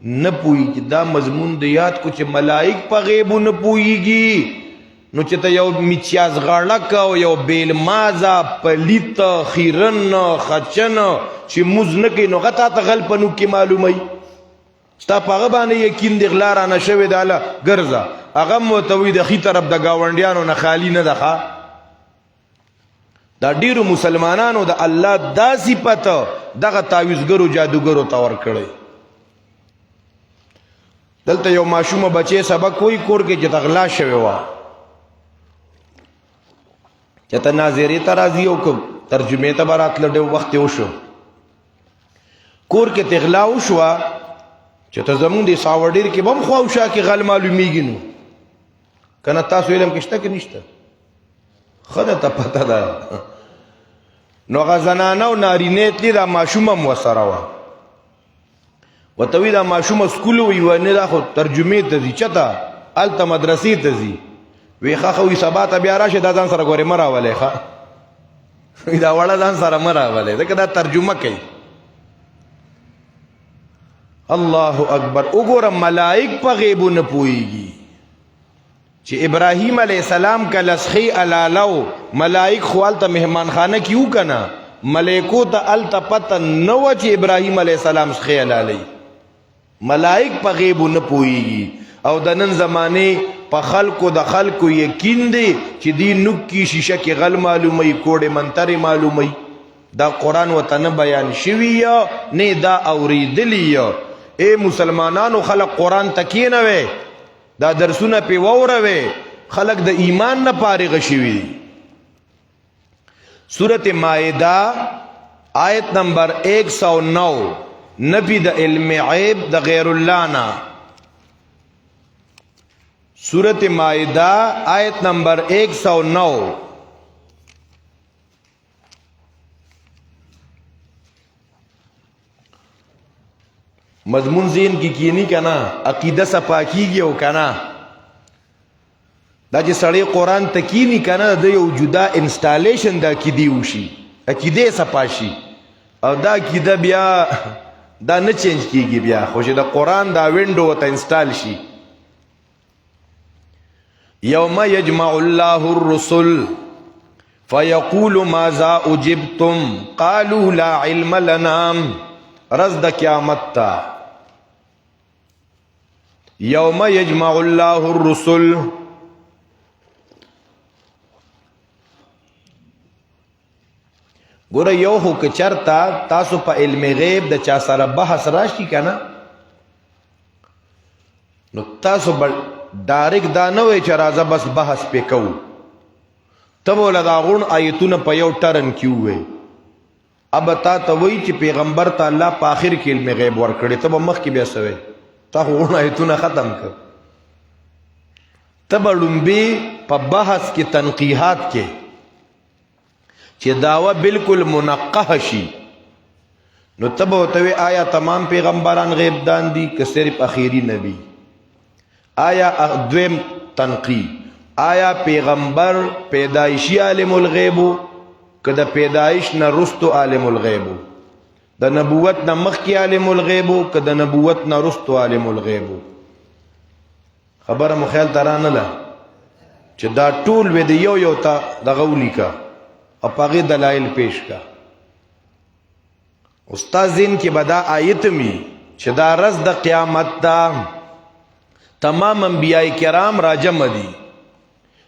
نه پوهېږي دا مضمون د یاد کو چې ملائک په غیبو نه پوهېږي نو چې ته یو میچیاز غړک او یو بیلمازه پلیت خیرن خچن چې موز نه کوي نو هغه تا ته غل په نوک کې معلوموي ستا په هغه باندې یقین د غلا رانه شوې ده هله ګرځه هغه هم ورته وایي د ښي طرف د ګاونډیانو نه خالي نه ده دا ډیرو مسلمانانو د الله دا صفت دغه تعویذګرو جادوګرو ته ورکړی دلته یو ماشومه بچی سبق وایي کور کې چې ته غلا شوې وه چې ته ناظرې ته راځي او که ترجمې ته به راتله ډېر وخت یې وشو کور کې ته غلا وشوه چې ته زمونږ د ساوډیر کې به هم خواوشا کې غل معلومیږي نو که نه تاسو علم کې شته که نشته ښه درته پته ده نو هغه زنانه او نارینه تلي دا ماشوم هم ورسره وه ورته وایي دا ماشومه سکول وایي وایي نه دا خو ترجمې ته ځي چېرته هلته مدرسې ته ځي وی ښه وي سبا ته بیا راشه دا ځان سره ګورې مه راولئ ښه دا وړه ځان سره مه راولئ ځکه دا ترجمه کوي الله اکبر وګوره ملائک په غیبو نه پوهېږي چې ابراهیم علیه السلام که لسخی علالو ملائک خو هلته مهمانخانه کې وو که نه ملایکو ته هلته پته نه وه چې ابراهیم علیه السلام سخی علالوي ملائک په غیبو نه پوهېږي او د نن زمانې په خلکو د خلکو یقین دی چې دی نوک کی شیشه کې غل معلوموي کوډې منترې معلوموي دا قرآن ورته نه بیان شوي یا نه دا اورېدلي یا ای مسلمانانو خلک قرآن ته کښېنوئ دا درسونه پې واوروئ خلک د ایمان نه فارغه شوي دي سورت مائده آیت نمبر 109 نبی د علم عیب د غیر الله نه سورت مائده آیت نمبر 109 مضمون ذہن کی کینی کنا عقیدہ صفا کیږي او کنا دا چې سړی قرآن ته کینی کنا د یو جدا انسټالیشن د عقیدې وشي عقیدې صفا شي او دا عقیده بیا دا نه چینج کیږي بیا خو چې د قرآن دا وینډو ورته انسټال شي یوم یجمع الله الرسل فیقول ماذا اجبتم قالوا لا علم لنا رز د قیامت تا یوم یجمع الله الرسل ګوره یو خو که چرته تاسو په علم غیب د چا سره بحث راشي کنه نو تاسو به ډایرک دا نه وای چې راځه بس بحث پې کوو ته به له د هغون آیتونه په یو ټرن کې ووایي اب تا ته وایي چې پیغمبر ته الله په آخر کې علم غیب ورکړی ته به مخکې بیا څه وایي تا خو هغون آیتونه ختم کړ ته به لومبې په بحث کې تنقیحات کې چې دعوه بالکل منقح شي نو ته به ورته وایي آیا تمام پیغمبران غیب دان دي که صرف اخیری نبی آیا دویم تنقیح آیا پیغمبر پیدایشی عالم الغیبو که د پیدایش نه رستو عالم الغیبو د نبوت نه مخکې عالم الغیبو که د نبوت نه رستو عالم الغیبو خبره مو خیال ته رانله چې دا ټول وې د یو ته دغه ولیکه او په هغې دلایل پیش کا ستا ذهن کې به دا آیت می چې دا ورځ د قیامت ده تمام انبیاء کرام راجمع دي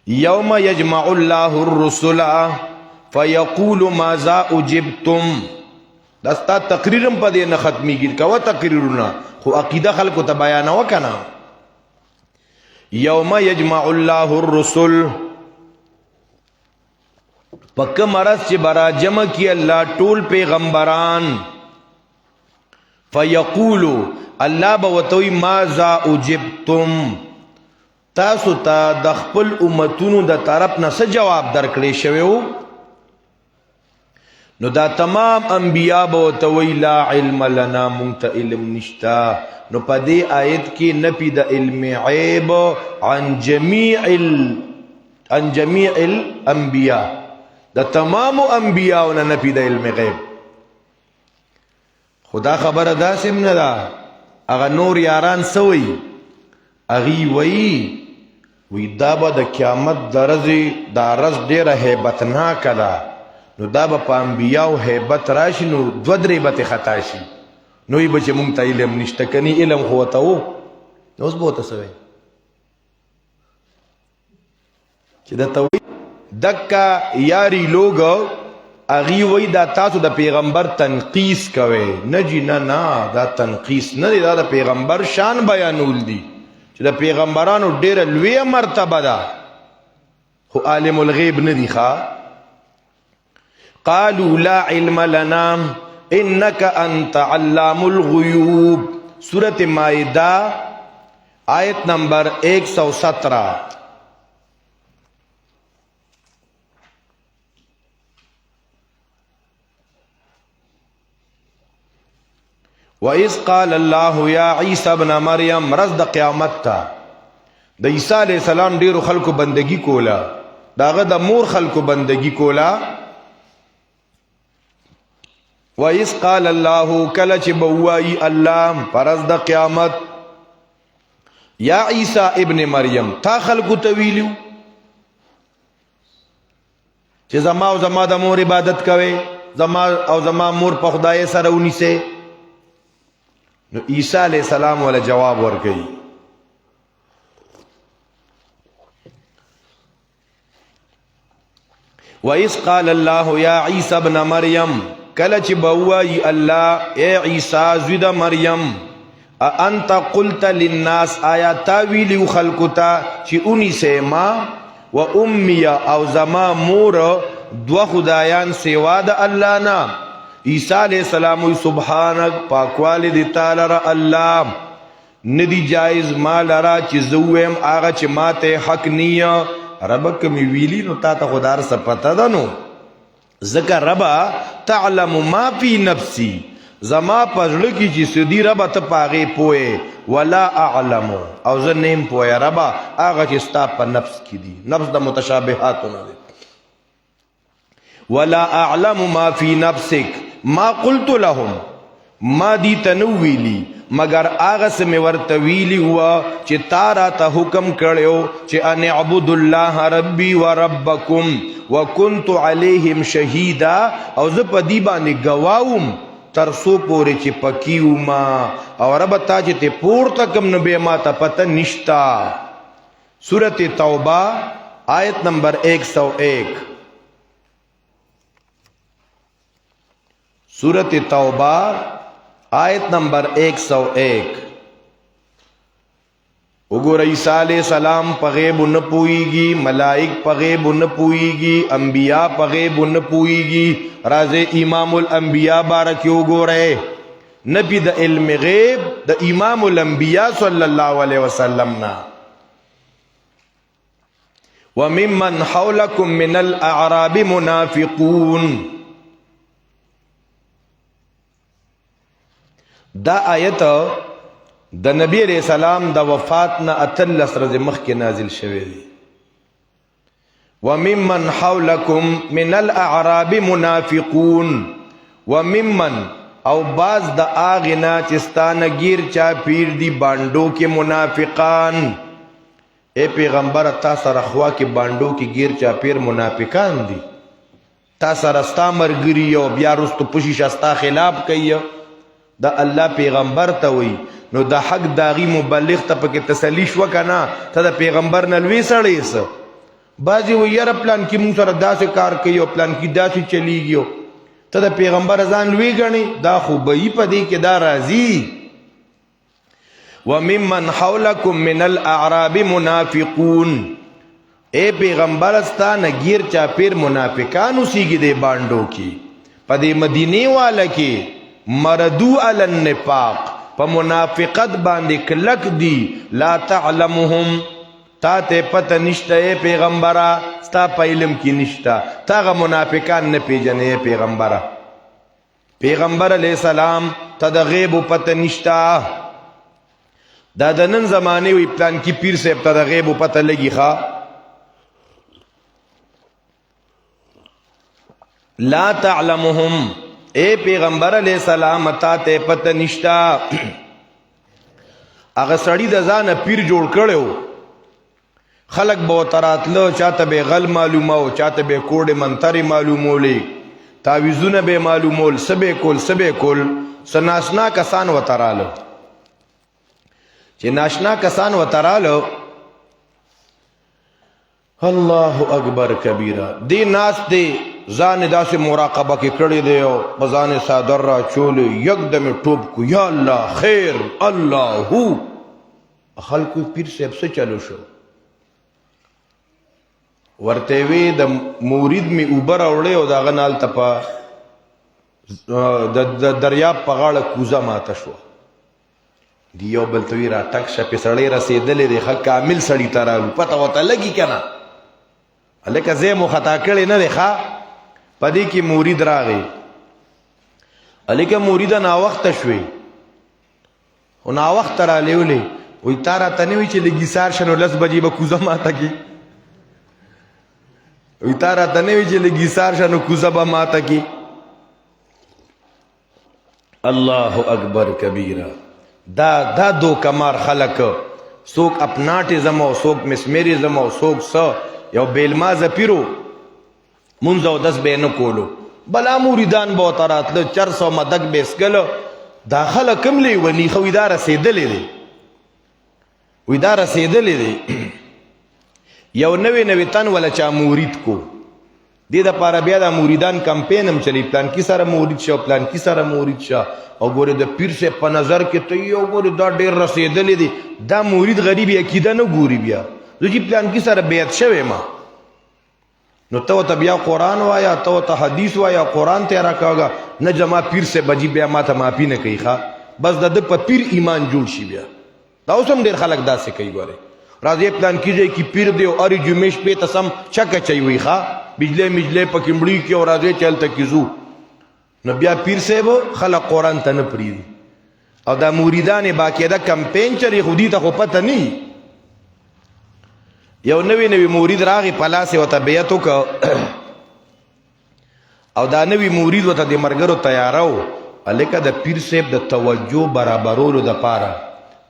یوم یجمع الله الرسل فیقول ماذا اجبتم دا ستا تقریرم په دې نه ختمیږي کوه تقریرونه خو عقیده خلکو ته بیانوه که نه یوم یجمع الله الرسل په کوم ورځ چې به راجمع کي الله ټول پیغمبران فیقولو الله به ورته وایي ماذا اجبتم تاسو ته د خپل امتونو د طرف نه څه جواب درکړی شوی و نو دا تمام انبیا به ورته وایي لا علم لنا مونږ ته علم نشته نو په دې آیت کې نفي د علم عیب عن جمیع الانبیا د تمامو انبیاو نه نفي د علم غیب خدا خبره داسې هم نه ده هغه نور یاران څه وایي هغوی وی دا به د قیامت د ورځې دا ورځ ډېره هیبتناکه ده نو دا به په انبیاو هیبت راشي نو دوه درې به خطا شي نو یې به چې مونږ ته علم نشته کني علم خو ورته و نو اوس به ورته څه وایي چې درته وایي دکه یاري لوګ هغوی وایي دا تاسو د پیغمبر تنقیس کوئ نه جي نه دا تنقیس نه دی دا د پیغمبر شان بیانول دي چې د پیغمبرانو ډیره لویه مرتبه ده خو عالم الغیب نه دي ښه قالوا لا علم لنا انك انت علام الغیوب سورة مائدہ آیت نمبر 117 وَإِذْ قَالَ اللَّهُ يَا عِيسَى ابْنَ مَرْيَمْ رز د قیامت تا د عیسی علیہ السلام ډیرو خلکو بندگی کولا داغه د مور خلکو بندگی کولا وَإِذْ قَالَ اللَّهُ کله چې بوایي الله پرز د قیامت یا عیسی ابن مریم تا خلکو ته ویلو چې زما او زما د مور عبادت کوي زما او زما مور په خدای سره ونیسه نو عیسی علیہ السلام ولا جواب ورکړي وَإِذْ قَالَ اللَّهُ يَا عِيسَى ابْنَ مَرْيَمْ کله چې بوایي الله اے عیسی زوی د مریم انت قلت للناس آیا تا ویلو خلقو ته چې اونیسه ما و امی او زما مور دو خدایان سوا د الله نه عیسی علیہ السلام سبحانک پاکوالی دی تعالی را اللہ ندی جائز ما لرا چی زویم آغا چی ما تے حق نیا ربا کمی ویلی نو تا تا خدار سا پتا دا نو ذکر ربا تعلم ما فی نفسی زما پزړه کی چې سدی ربا ته پاغه پوهه ولا اعلم او زه نیم پوهه ربا هغه چې ستا په نفس کې دي نفس د متشابهاتونه دي ولا اعلم ما فی نفسک ما قلت لهم ما دی تنویلی مگر هغه سم ورته ویلی هوا چې تارا ته حکم کړو چې ان اعبد الله ربي وربکم وكنت عليهم شهيدا او زه په دی باندې گواوم ترسو پوری چې پکیو ما او رب تا چې ته پورته کم نو به ما ته پته نشتا سورۃ توبہ آیت نمبر 101 सूरत तौबा आयत नंबर 101। उगोर ईसा अलैहि सलाम पे गैब न पूईगी, मलाइक पे गैब न पूईगी, अंबिया पे गैब न पूईगी। राजे इमामुल अंबिया बारक उगोरे नबी द इल्म गैब द इमामुल अंबिया सल्लल्लाहु अलैहि वसल्लम ना। वमिम्मन हौलकुम मिनल अअराबि मुनाफिकून। दा आयत द नबी علیہ السلام د وفات نه 18 ورځې مخکې نازل شوی دی. وممن حولکم من الاعراب منافقون. وممن او باز د اغه نه چې ستانه گیر چا پیر دی باندو کې منافقان. اے پیغمبر تا سره خوا کې باندو کې گیر چا پیر منافقان دي. تا سره ستا مرګري او بیا رستو پوشي شستا خلاف کوي. دا الله پیغمبر ته وی نو دا حق داغي مبلغ ته پکې تسلی شو کنه ته د پیغمبر نه لوي سړی سه. بعضی وی یاره پلان کې مونږ سره داسې کار کوي او پلان کې داسې چلیږي ته د پیغمبر ځان لوی غني. دا خو به یې پدې کې دا راځي. وممن حولکم من الاعراب منافقون. اے پیغمبر استا نگیر چا پیر منافقان اوسېږي د باندو کې پدې مدینه والا کې مردو علی النفاق پا منافقت باندې کلک دی. لا تعلمهم تا ته پته نشته اے پیغمبره ستا په علم کې نشته. تاغه منافقان نه پیژنې پیغمبره. پیغمبر علیہ السلام ته د غیب پته نشته. دا د نن زمانه وی پلان کې پیر صاحب ته د غیب پته لګي ښا. لا تعلمهم اے پیغمبر علیہ السلام تا ته پته نشتا. هغه سړی د ځانه پیر جوړ کړو. خلق به تراتلو چاته به غل معلومه او چاته به کوډه منتري معلومولې تعویذونه به معلومول سبه کول سناشنا کسان وترالو. چې ناشنا کسان وترالو الله اکبر کبیره دی ناس دی ځان داسې مراقبه کې کړی دی او په ځان صادر را چولې یکدم ټوب کو یا الله خیر الله هو. خلکو پیر صاحب څه چلو شو ورته وی د مورید می اوبر اوړې او داغه نال تپا د دریاب په غاړه کوزه ماته شو. دیو بل توی را ټک شپې سړی رسېدلې دی خلک کامل سړی ترالو پته وته لګي کنه الکه زه مو خطا کړی نه دی ښا. پدې کې مورید راغی الکه مورید نا وخت شوي او نا وخت را لیولې وی تارا تنوي چې لګي سار شنو 10 بجې به کوزه ماته کی. وی تارا تنوي چې لګي سار شنو کوزه به ماته کی. الله اکبر کبیره. دا دو کمار خلق سوک اپناټ زمو سوک مسمری زمو سوک س یو بیلما زپیرو منځ او دس به نه کولو بلا موریدان به تراتله 400 مدک بیسکل داخله کملی ونی خو اداره رسیدلې دی و اداره رسیدلې دی. یو نوې تن ولا چا مورید کو دې د پاره بیا د موریدان کمپین هم چلی پلان کی سره مورید شو پلان کی سره مورید شو او ګوره د پیر سے په نظر کې ته یو ګوره دا ډېر رسیدلې دی. دا مورید غریب عقیده نه ګوري بیا چې پلان کی سره بیعت شوی ما نو ته بیا قرآن وایا ته حدیث وایا قرآن ته راکاږه نه جما پیر سے بجی بیا ما ته معافی نه کوي ښا. بس د په پیر ایمان جوړ شي بیا. دا اوس هم ډېر خلک داسې کوي ګوره راځي پلان کیږي کی پیر دی او اری جمعش په تسم چکه چي وي ښا بجلی په کمبړی کې او راځي چلته کیزو نو بیا پیر صاحب خلق قرآن ته نه پریدي او دا موریدان باقاعده کمپین چری خودی ته خو پته نه. یو نوی مورید راغی پلاسه وته بیعت وکړه او دا نوی مورید وته د مرګرو تیارو الکه د پیر صاحب د توجه برابرولو د پاره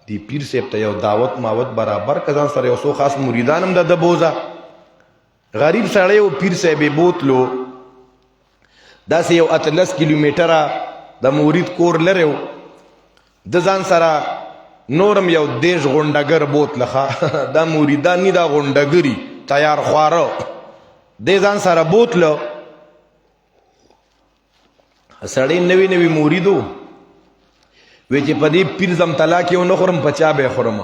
دی پیر صاحب ته یو دعوت ماوت برابر کزان سره یو سو خاص مریدان هم د بوزا غریب سړی او پیر صاحب بوتلو داسې یو 18 کیلومتره د مورید کور لرو د ځان سره نورم یو دیش غونډګر بوتلخه دا مریدان نی دا غونډګری تیار خواره د ځان سره بوتلو سړی نوی نوی موریدو وی چې په دې پیر زم طلاق یو نه خورم په چا به خورم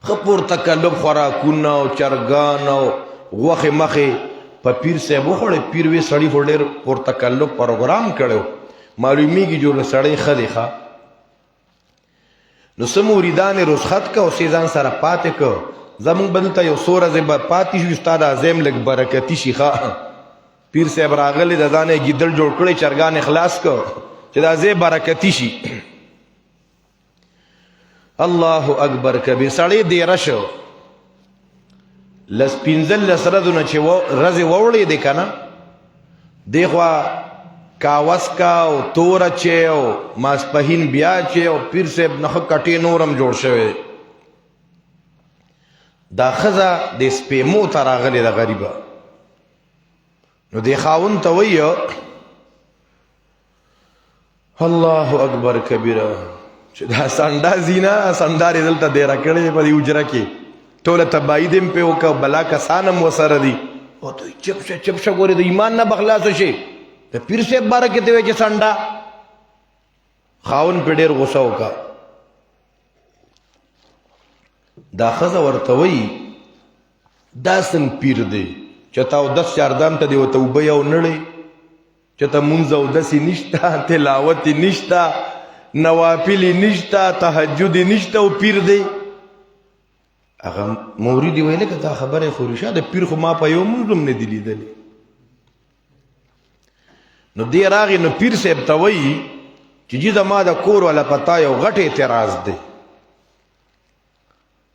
ښه پورته کلب خوراکونه او چرګان او غوښې مخې په پیر صاحب وخوړې پیر وی سړی خو ډېر پورته کلب پروګرام کړی معلومیږي جو سړی ښه دی ښه نو څه مریدان یې رخصت که او ځان سره پاتې که زمونږ به دلته یو څو ورځې به پاتې شو ستا د عظیم لږ برکتي شي ښه پیر صاحب راغلی د ځانه یې ګیدړ جوړ کړی چرګان یې خلاص که چې دا ځای برکتي شي الله اکبر کبیر سړی دیره شو لس پنځلس ورځونه چې ورځې ووړې دی که نه دی خوا کاوس کا او توره چې او ماسپهین بیا چې او پیر صاحب نخه کټې نورم جوړ شوی دا ښځه د سپېمو ته راغلې ده غریبه نو دې خاوند ته وایي الله اکبر کبیره چې دا سنډا زینا سنډار یې دلته دیره کړې په دې حجره کې ټوله تباهي دې م پې وکړه بلا کسان هم ورسره دي او دوی چپ شه چپ شه ګورې د ایمان نه به خلاصه شي د پیر صاحب باره کې ته وایې چې سنډا خاوند پې ډېر غوسه وکړه دا ښځه ورته وایي دا څنګه پیر دی چې تا اودس چاردام ته دې ورته اوبه یو نړۍ چې ته مونځ اودس یې نشته تلاوت یې نشته نوافل یې نشته تهجد یې نشته او پیر دی هغه مورید یې ویل که دا خبره خو رښتیا د پیر خو ما په یو مونځ هم نه دي لیدلی نو دی راغی نو پیر صاحب ته وایي چې جی زما د کور والا پتا یو غټ اعتراض دی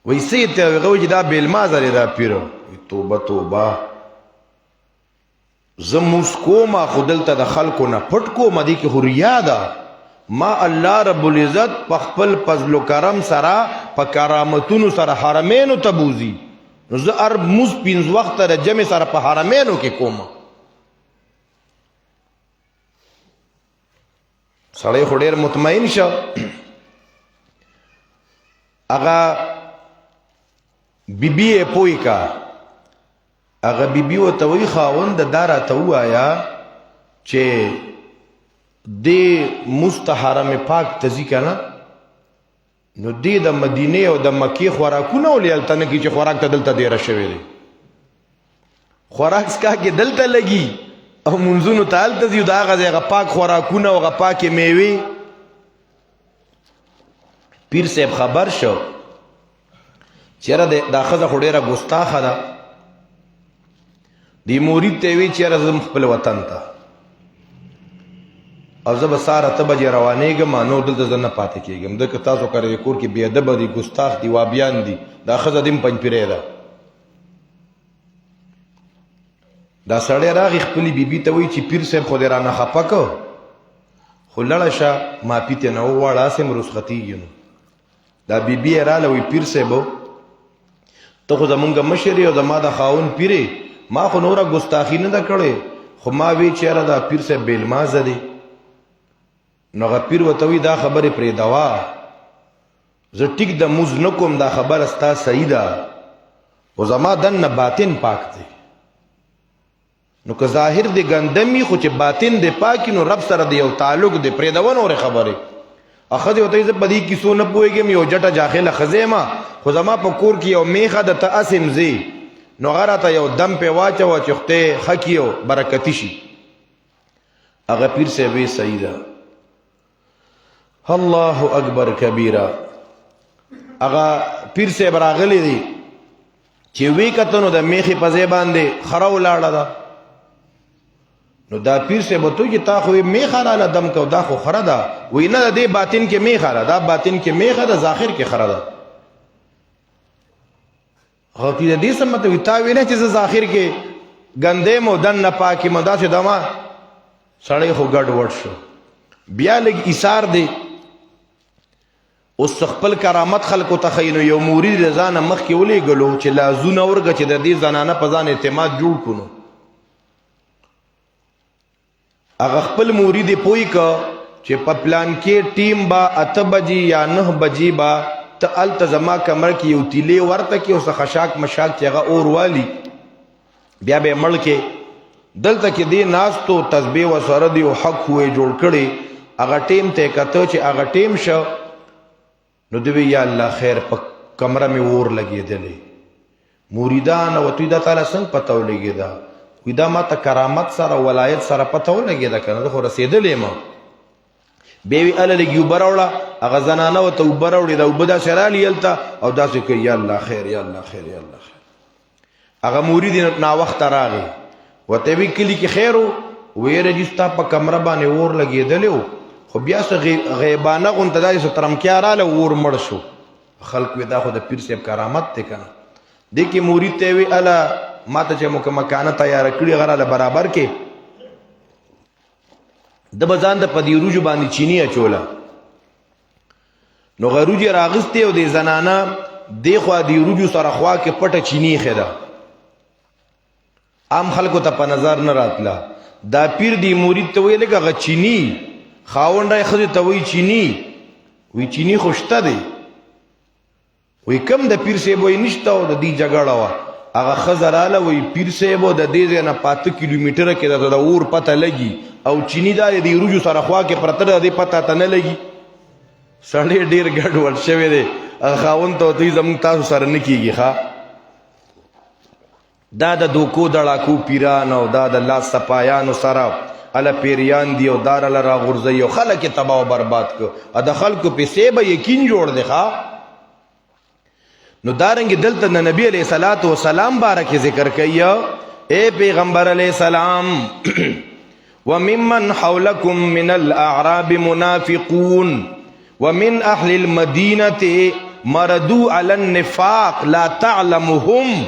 وایي څه اعتراض هغه وایي چې دا بېلمازه دی دا پیر توبه توبه زه مونځ کومه خو دلته د خلکو نه پټ کومه دې کې خو ریا ده ما الله رب العزت په خپل فضل و کرم سره په کرامتونو سره حرمینو ته بوځي نو زه هر مونځ پنځه وخته د جمع سره په حرمینو کې کومه سړی خو ډېر مطمئن شه هغه بیبي یې پوی کا هغه بیبي ورته وایي خاونده دا راته ووایه چې دې مونځ ته حرم پاک ته ځي که نه نو دې د مدینې او د مکې خوراکونه ولې هلته نه کړي چې خوراک ته دلته دیره شوی دی خوراک څکا کې دلته لګي او منځونو ته هلته ځي د هغه ځای هغه پاک خوراکونه او هغه پاکې میوې پیر صاحب خبر شو چې یاره دا ښځه خو ډېره ګستاخه ده دې مرید ته یې وایي چې یاره زه خپل وطن ته او زه به سهار 8 بجې روانېږم نو دلته زه نه پاتې کېږم ځکه تاسو کره د کور کې بې ادبه دي ګستاخ دي وابیان دي دا ښځه دې م پنجپیری ده دا سړی راغی خپلې بیبي ته وایي چې پیر صاحب خو دې رانه خفه که خو لړه شه ماپي ترې نه وغواړه هسې م رخصتېږي نو دا بیبي یې راله وایي پیر صاحب ته خو زمونږ مشر یې او زما د خاوند پیر ما خو نوره ګستاخي نه ده کړې خو ما وی چې یاره دا پیر صاحب بېلمازه دی نو هغه پیر ورته وایي دا خبرې پرېږدوه زه ټیک د مونځ نه کوم دا خبره ستا صحیح ده خو زما دننه باطن پاک دی نو که ظاهر دی ګندمي خو چې باطن دی پاکي نو رب سره دی یو تعلق دی پرېږدوه نورې خبرې ښځې ورته وایي زه په دې کیسو نه پوهېږم یو جټه جاخله ښځه یم خو زما په کور کې یو میخه ده ته هسې م ځې نو هغه راته یو دم پې واچوه چې خدای ښه کړي او برکتي شي هغه پیر صاحب وی صحیح ده الله اکبر کبیره هغه پیر صاحب راغلی دی چې وی کته نو د میخې په ځای باندې خره ولاړه ده نو دا پیر صاحب ورته وایي چې تا خو میخه راله دم کو دا خو خره ده وایي نه د دې باطن کې میخه ده دا باطن کې میخه ده ظاهر کې خره ده هغه د دې څه مطلب وي تا وی نه چې زه ظاهر کې ګندې مو دننه پاکې مو داسې دما سړی خو ګډ وډ شو بیا لږ ایثار دی اوس خپل کرامت خلکو ته ښیي نو یو مرید د ځانه مخکې ولېږلو چې لازونه ورږه چې د دې زنانه په ځان اعتماد جوړ کړو هغه خپل مرید یې پوی که چې په پلان کې ټیم به 8 بجې یا 9 بجې به ته هلته زما کمر کې یو تیلې ورته کې او څه خشاک مشاک چې هغه اور والي بیا به یې مړ کې دلته کې دی ناستو تسبیح و سره دی او حق ہوئے جوړ کړي هغه ټیم ته کته چې هغه ټیم شو نو دی یا الله خیر په کمره می ور لګېدلې مریدان او توی د تعالی څنګه پته ولګېدا وی دا ما ته کرامت سره ولایت سره پته ولګېدا کنه خو رسیدلې ما بیوی ال لګي وبروړه هغه زنانه او ته وبروړي دا وبدا شرالی یلتا او داسې کوي یا الله خیر یا الله خیر یا الله خیر هغه مرید نا وخت راغی وته وی کلی کې خیرو ویره جستا په کمره باندې ور لګېدلې خو بیا څه غیبانه غونته داسې ترمکیاراله ور مړ شو خلق ودا خو د پیر صاحب کرامت ته کنه د کی مرید ته وی الا ماته چې مکمکانه تیار کړی غراله برابر کې د بزان د پدی روج باندې چینی اچولا نو غروج راغسته او د زنانه د خو دی روج سره خوا کې پټه چینی خدا عام خلکو ته په نظر نه راتلا دا پیر دی مرید ته وی لګه چینی خاونډای خځه ته وی چینی وی چینی خوشته دی وی کم د پیر صاحب وی نشته او د دې جګړه وا هغه خزراله وی پیر صاحب د دې نه 5 کیلومتره کې د اور پته لګي او چینی دا دی روجو سره خوا کې پرتر د پته ته نه لګي سړی ډیر ګډ ور شوی دی خاون ته دوی زموږ تاسو سره نه کیږي ښا دا د دوکو دړاکو پیران او دا د لاس صفایانو سره ال پیریان دی او دار ل را غرزي او خلک تباہ او برباد کو ا د خلکو په سیبه یقین جوړ دی ښا نو دارنګ دلته د نبی علیہ الصلات والسلام بارک ذکر کیا اے پیغمبر علیہ السلام وممن حولکم من الاعراب منافقون ومن اهل المدینه مردوا علی النفاق لا تعلمهم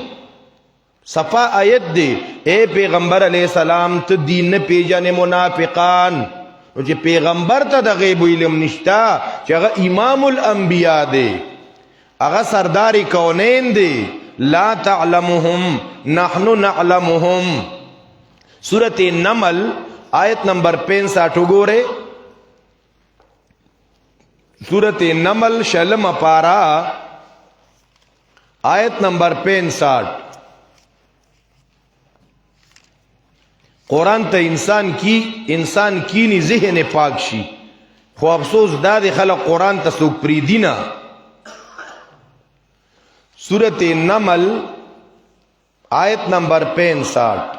صفا آیت دی اے پیغمبر علیہ السلام ته دین پیجن منافقان نو چې پیغمبر ته د غیب علم نشتا چې هغه امام الانبیاء دی هغه سرداری کونین دی لا تعلمهم نحن نعلمهم سورۃ النمل آیت نمبر 65 وګوره سورۃ النمل شلم پارا آیت نمبر 65 قرآن ته انسان کینی ذهن پاک شي خو افسوس دا دی خلق قرآن ته څوک پریدي نه سورۃ النمل آیت نمبر 65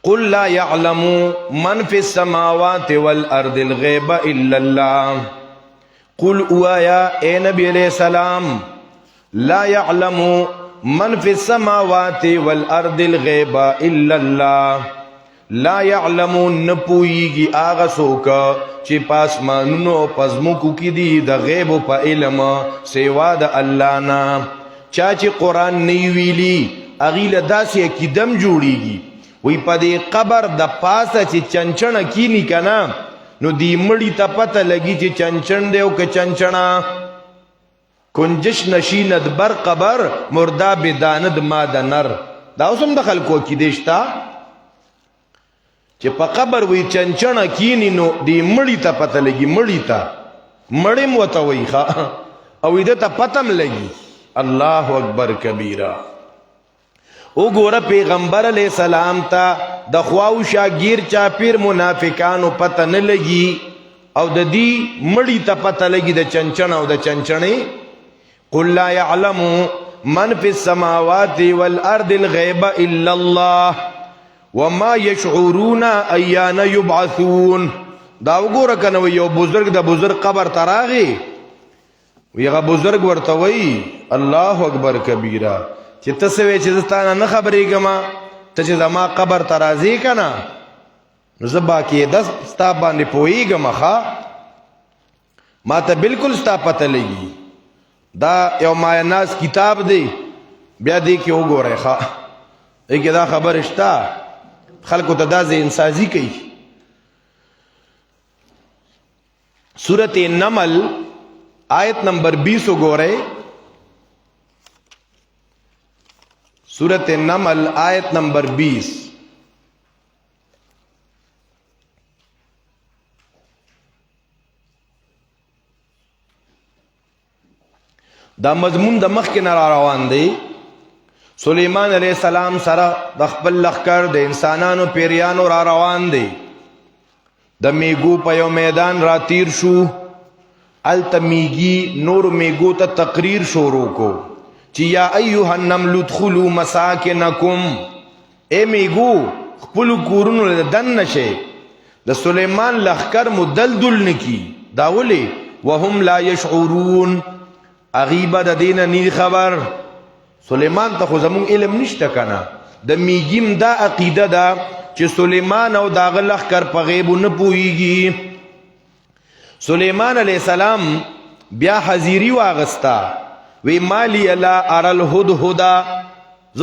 قل لا يعلم من في السماوات والارض الغيب الا الله قل اوایا اے نبی علیہ السلام لا يعلم من فی السماوات والارض الغیب الا الله لا يعلمون نپویگی آغا سوکا چی پاسمانونو پزمکو کی دی دا غیب پا علم سیوا دا اللہ نا چاچی قرآن نیویلی اغیل داسی اکیدم جوڑیگی وی پا دی قبر دا پاسا چی چنچن کینی کنا نو دی مڑی تا پتا لگی چی چنچن دیو که چنچنا کنجش نشیند بر قبر مردا بداند ماد نر دا اوسم د خلکو کې دیشتا چې په قبر وی چنچنه کینی نو دی مړی ته پته لګي مړی ته مړیم وته وی ښا او دې ته پتم لګي الله اکبر کبیره او ګوره پیغمبر علیہ السلام ته د خواو شاگیر چاپیر منافقانو پته نه لګي او د دې مړی ته پته لګي د چنچنه او د چنچنه قل لا يعلم من في السماوات والارض الغيب الا الله وما يشعرون ايان يبعثون دا وګوره کنه یو بزرگ د بزرگ قبر تراغي ویغه بزرگ ورته وی الله اکبر کبیره چې تاسو وی چې ستانه نه خبرېګما ته چې زما قبر ترازی کنه نو زبا کې د ستا باندې پويګما ښا ما ته بالکل ستا پته لګي دا یو مایناس کتاب دی بیا دی کې وګورئ ښا ایګه دا خبر شتا خلکو ته دا ذهن سازی کوي سورۃ النمل آیت نمبر 20 وګورئ سورۃ النمل آیت نمبر 20 دا مضمون د مخ کې نه روان دی سلیمان علیہ السلام سره د خپل لښکر د انسانانو پیریانو را روان دی د میګو په یو میدان را تیر شو الته میګي نور میګو ته تقریر شروع کو چې یا ایها النمل ادخلوا مساکنکم اے میګو خپل کورونو له دن نشي د سلیمان لښکر مدلدل نکی داولی وهم لا يشعرون اغیبه د دین نه خبر سلیمان ته خو زمون علم نشته کنه د میګیم دا عقیده ده چې سلیمان او داغه لښکر په غیب نه پويږي سلیمان علیہ السلام بیا حزیری واغستا وی مالی الا ارل هدهدا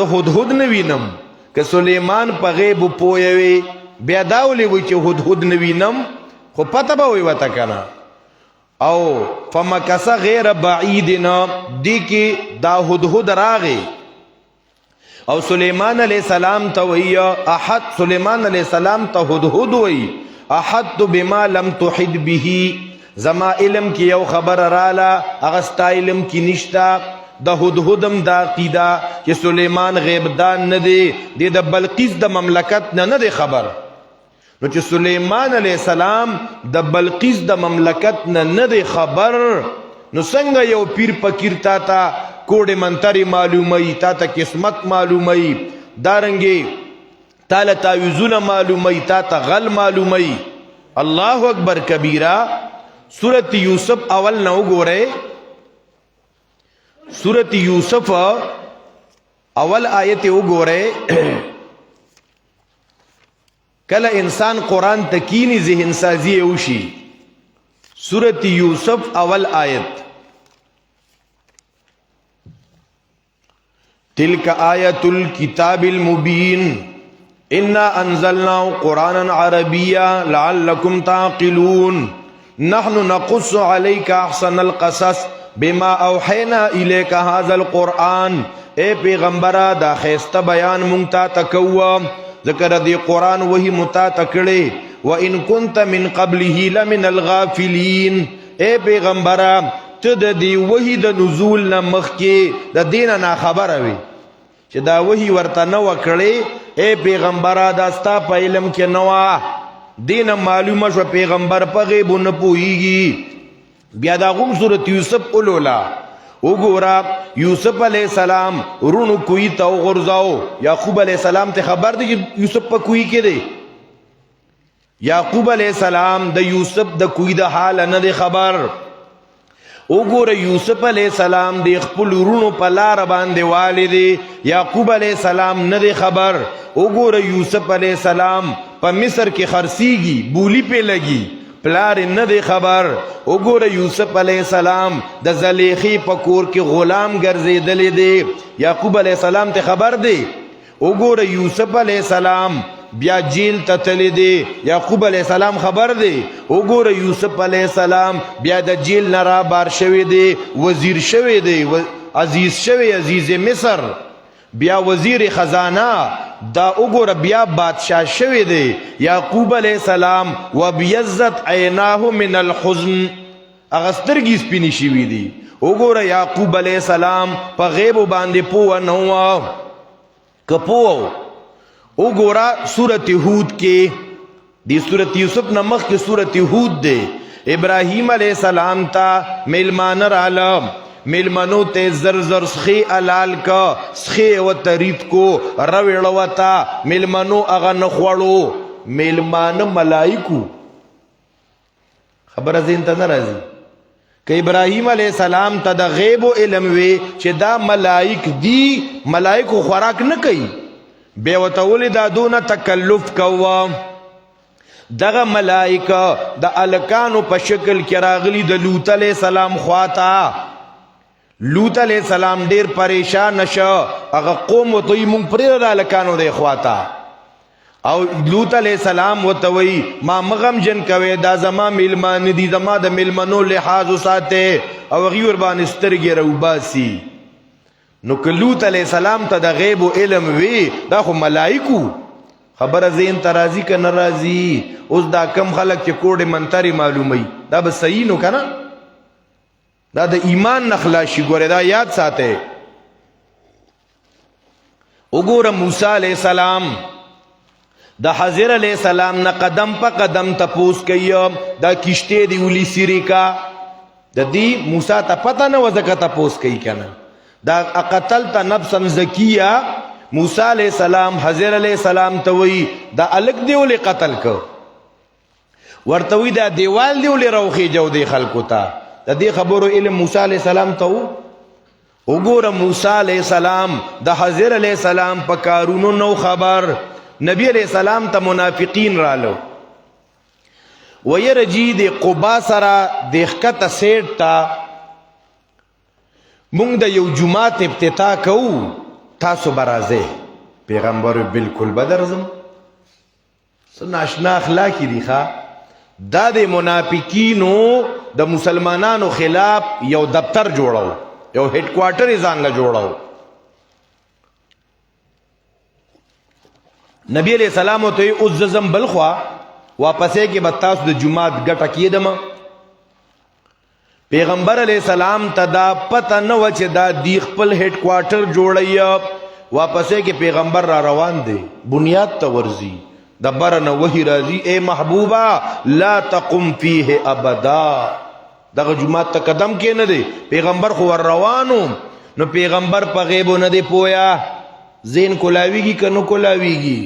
زه هدهد نه وینم که سلیمان په غیب پوي بیا داولی وی چې هدهد نه وینم خو پته به وي وته کنه او فمکس غیر بعیدنا دی کی دا هدهد راغی او سلیمان علیہ السلام ته وی احد سلیمان علیہ السلام ته هدهد وی احد بما لم تحد به زما علم کی یو خبر رالا اغستا علم کی نشتا د هدهدم دا عقیده چې سلیمان غیب دان نه دی د بلقیس د مملکت نه دی خبر نو چې سلیمان علیہ السلام د بلقیس د مملکت نه دی خبر نو څنګه یو پیر پکیر تا تا کوډه منتری معلومي تا تا قسمت معلومي دارنګي تاله تعویذونه معلومي تا تا غل معلومي الله اکبر کبیره سورۃ یوسف اول نو ګوره سورۃ یوسف اول آیت وګوره کله انسان قرآن تکینی ذہن سازی اوشی سورۃ یوسف اول آیت تلک آیت الکتاب المبین انا انزلنا قرآنا عربیا لعلکم تعقلون نحن نقص علیک احسن القصص بما اوحینا الیک هذا القرآن اے پیغمبرہ دا خیست بیان مونتا تکوا ذکر دی قرآن وہی متا تکڑے وَإِن كُنْتَ مِن قَبْلِهِ لَمِنَ الْغَافِلِينَ اے پیغمبرہ تد دی وہی د نزول نمخ کے دا دینا نا خبر ہوئی چه دا وہی ورطا نو کڑے اے پیغمبرہ داستا پا علم کے نوا دینا معلوم شو پیغمبر پا غیبو نپوئیگی بیا دا غم صورت یوسف اولولا وګورا یوسف علیہ السلام رونو کوی ته غرزاو یعقوب علیہ السلام ته خبر دی یوسف په کوی کې دی یعقوب علیہ السلام د یوسف د کوی د حال نه دی خبر وګوره یوسف علیہ السلام د خپل رونو په لار باندې والد یعقوب علیہ السلام نه دی خبر وګوره یوسف علیہ السلام په مصر کې خرسیږي بولی په لګي پلار نه دی خبر وګوره یوسف علیہ السلام د زلیخی په کور کې غلام ګرځیدل دی یعقوب علیہ السلام ته خبر دی وګوره یوسف علیہ السلام بیا جیل ته تللی دی یعقوب علیہ السلام خبر دی وګوره یوسف علیہ السلام بیا د جیل نه را بار شوی دی وزیر شوی دی عزیز شوی عزیز مصر بیا وزیر خزانه دا وګوره بیا بادشاہ شوی دی یعقوب علیہ السلام وبیزت عیناه من الحزن اغسترګي سپینی شوی دی وګوره یعقوب علیہ السلام په غیب باندې پوه نو کپو وګوره سورۃ هود کې دی سورۃ یوسف نمخ کې سورۃ هود دی ابراہیم علیہ السلام تا میلمان رالم میلمنو ته زر زر سخی علال کا سخی و تریت کو رویڑو تا میلمنو اغا نخوڑو میلمان ملائکو خبر ازین تا نرازی کہ ابراہیم علیہ السلام تا دا غیب و علم وی چه دا ملائک دی ملائکو خوراک نکی بیوتولی دا دون تکلف کوا دغه ملائکه د الکانو په شکل کې راغلی د لوط علیہ السلام خواتا لوط علیہ السلام ډیر پریشان نشه هغه قوم وتوی مونږ پرې را لکانو دی خواتا او لوط علیہ السلام وتوی ما مغم جن کوي دا زما میلمان دي زما د میلمنو لحاظ ساته او غیر باندې سترګې روباسي نو که لوط علیہ السلام ته د غیب علم وی دا خو ملائکو خبر زین ترازی که نرازی اوس دا کم خلق چې کوډه منتری معلومی دا به صحیح نو کنه دا د ایمان نخلاشی ګوره دا یاد ساته وګوره موسی علیہ السلام د حضر علیہ السلام نه قدم په قدم تپوس کوي دا کشته دی ولي سری کا د دې موسی ته پته نه وځه تپوس کوي کنه دا قتلت نفسا زکیه موسی علیہ السلام حضر علیہ السلام ته وی دا الګ دی ولي قتل کو ورته وی دا دیوال دی ولي روخي جو دی خلکو ته د دې خبرو علم موسی علیہ السلام ته وګوره موسی علیہ السلام د حضر علیہ السلام په کارونو نو خبر نبی علیہ السلام ته منافقین رالو ويرجی د قبا سره د خطه سیټ تا مونږ د یو جمعات افتتاح کوو تاسو برازه پیغمبر بالکل بدرزم سن آشنا اخلاقی دی ښا دا د منافقینو د مسلمانانو خلاف یو دفتر جوړاو یو هډ کوارټر ځان له جوړاو نبی علیہ السلام ته او ززم بلخوا واپسې کې بتاس د جمعات ګټه کېدم پیغمبر علیہ السلام ته دا پته نه و چې دا دی خپل هډ کوارټر جوړی واپسې کې پیغمبر را روان دی بنیاد ته ورزي د برنه وحی راځي اے محبوبا لا تقم فیه ابدا دغه جمعات ته قدم کې نه دی پیغمبر خو ور روانو نو پیغمبر په غیب نه دی پویا زین کولاویږي کنو کولاویږي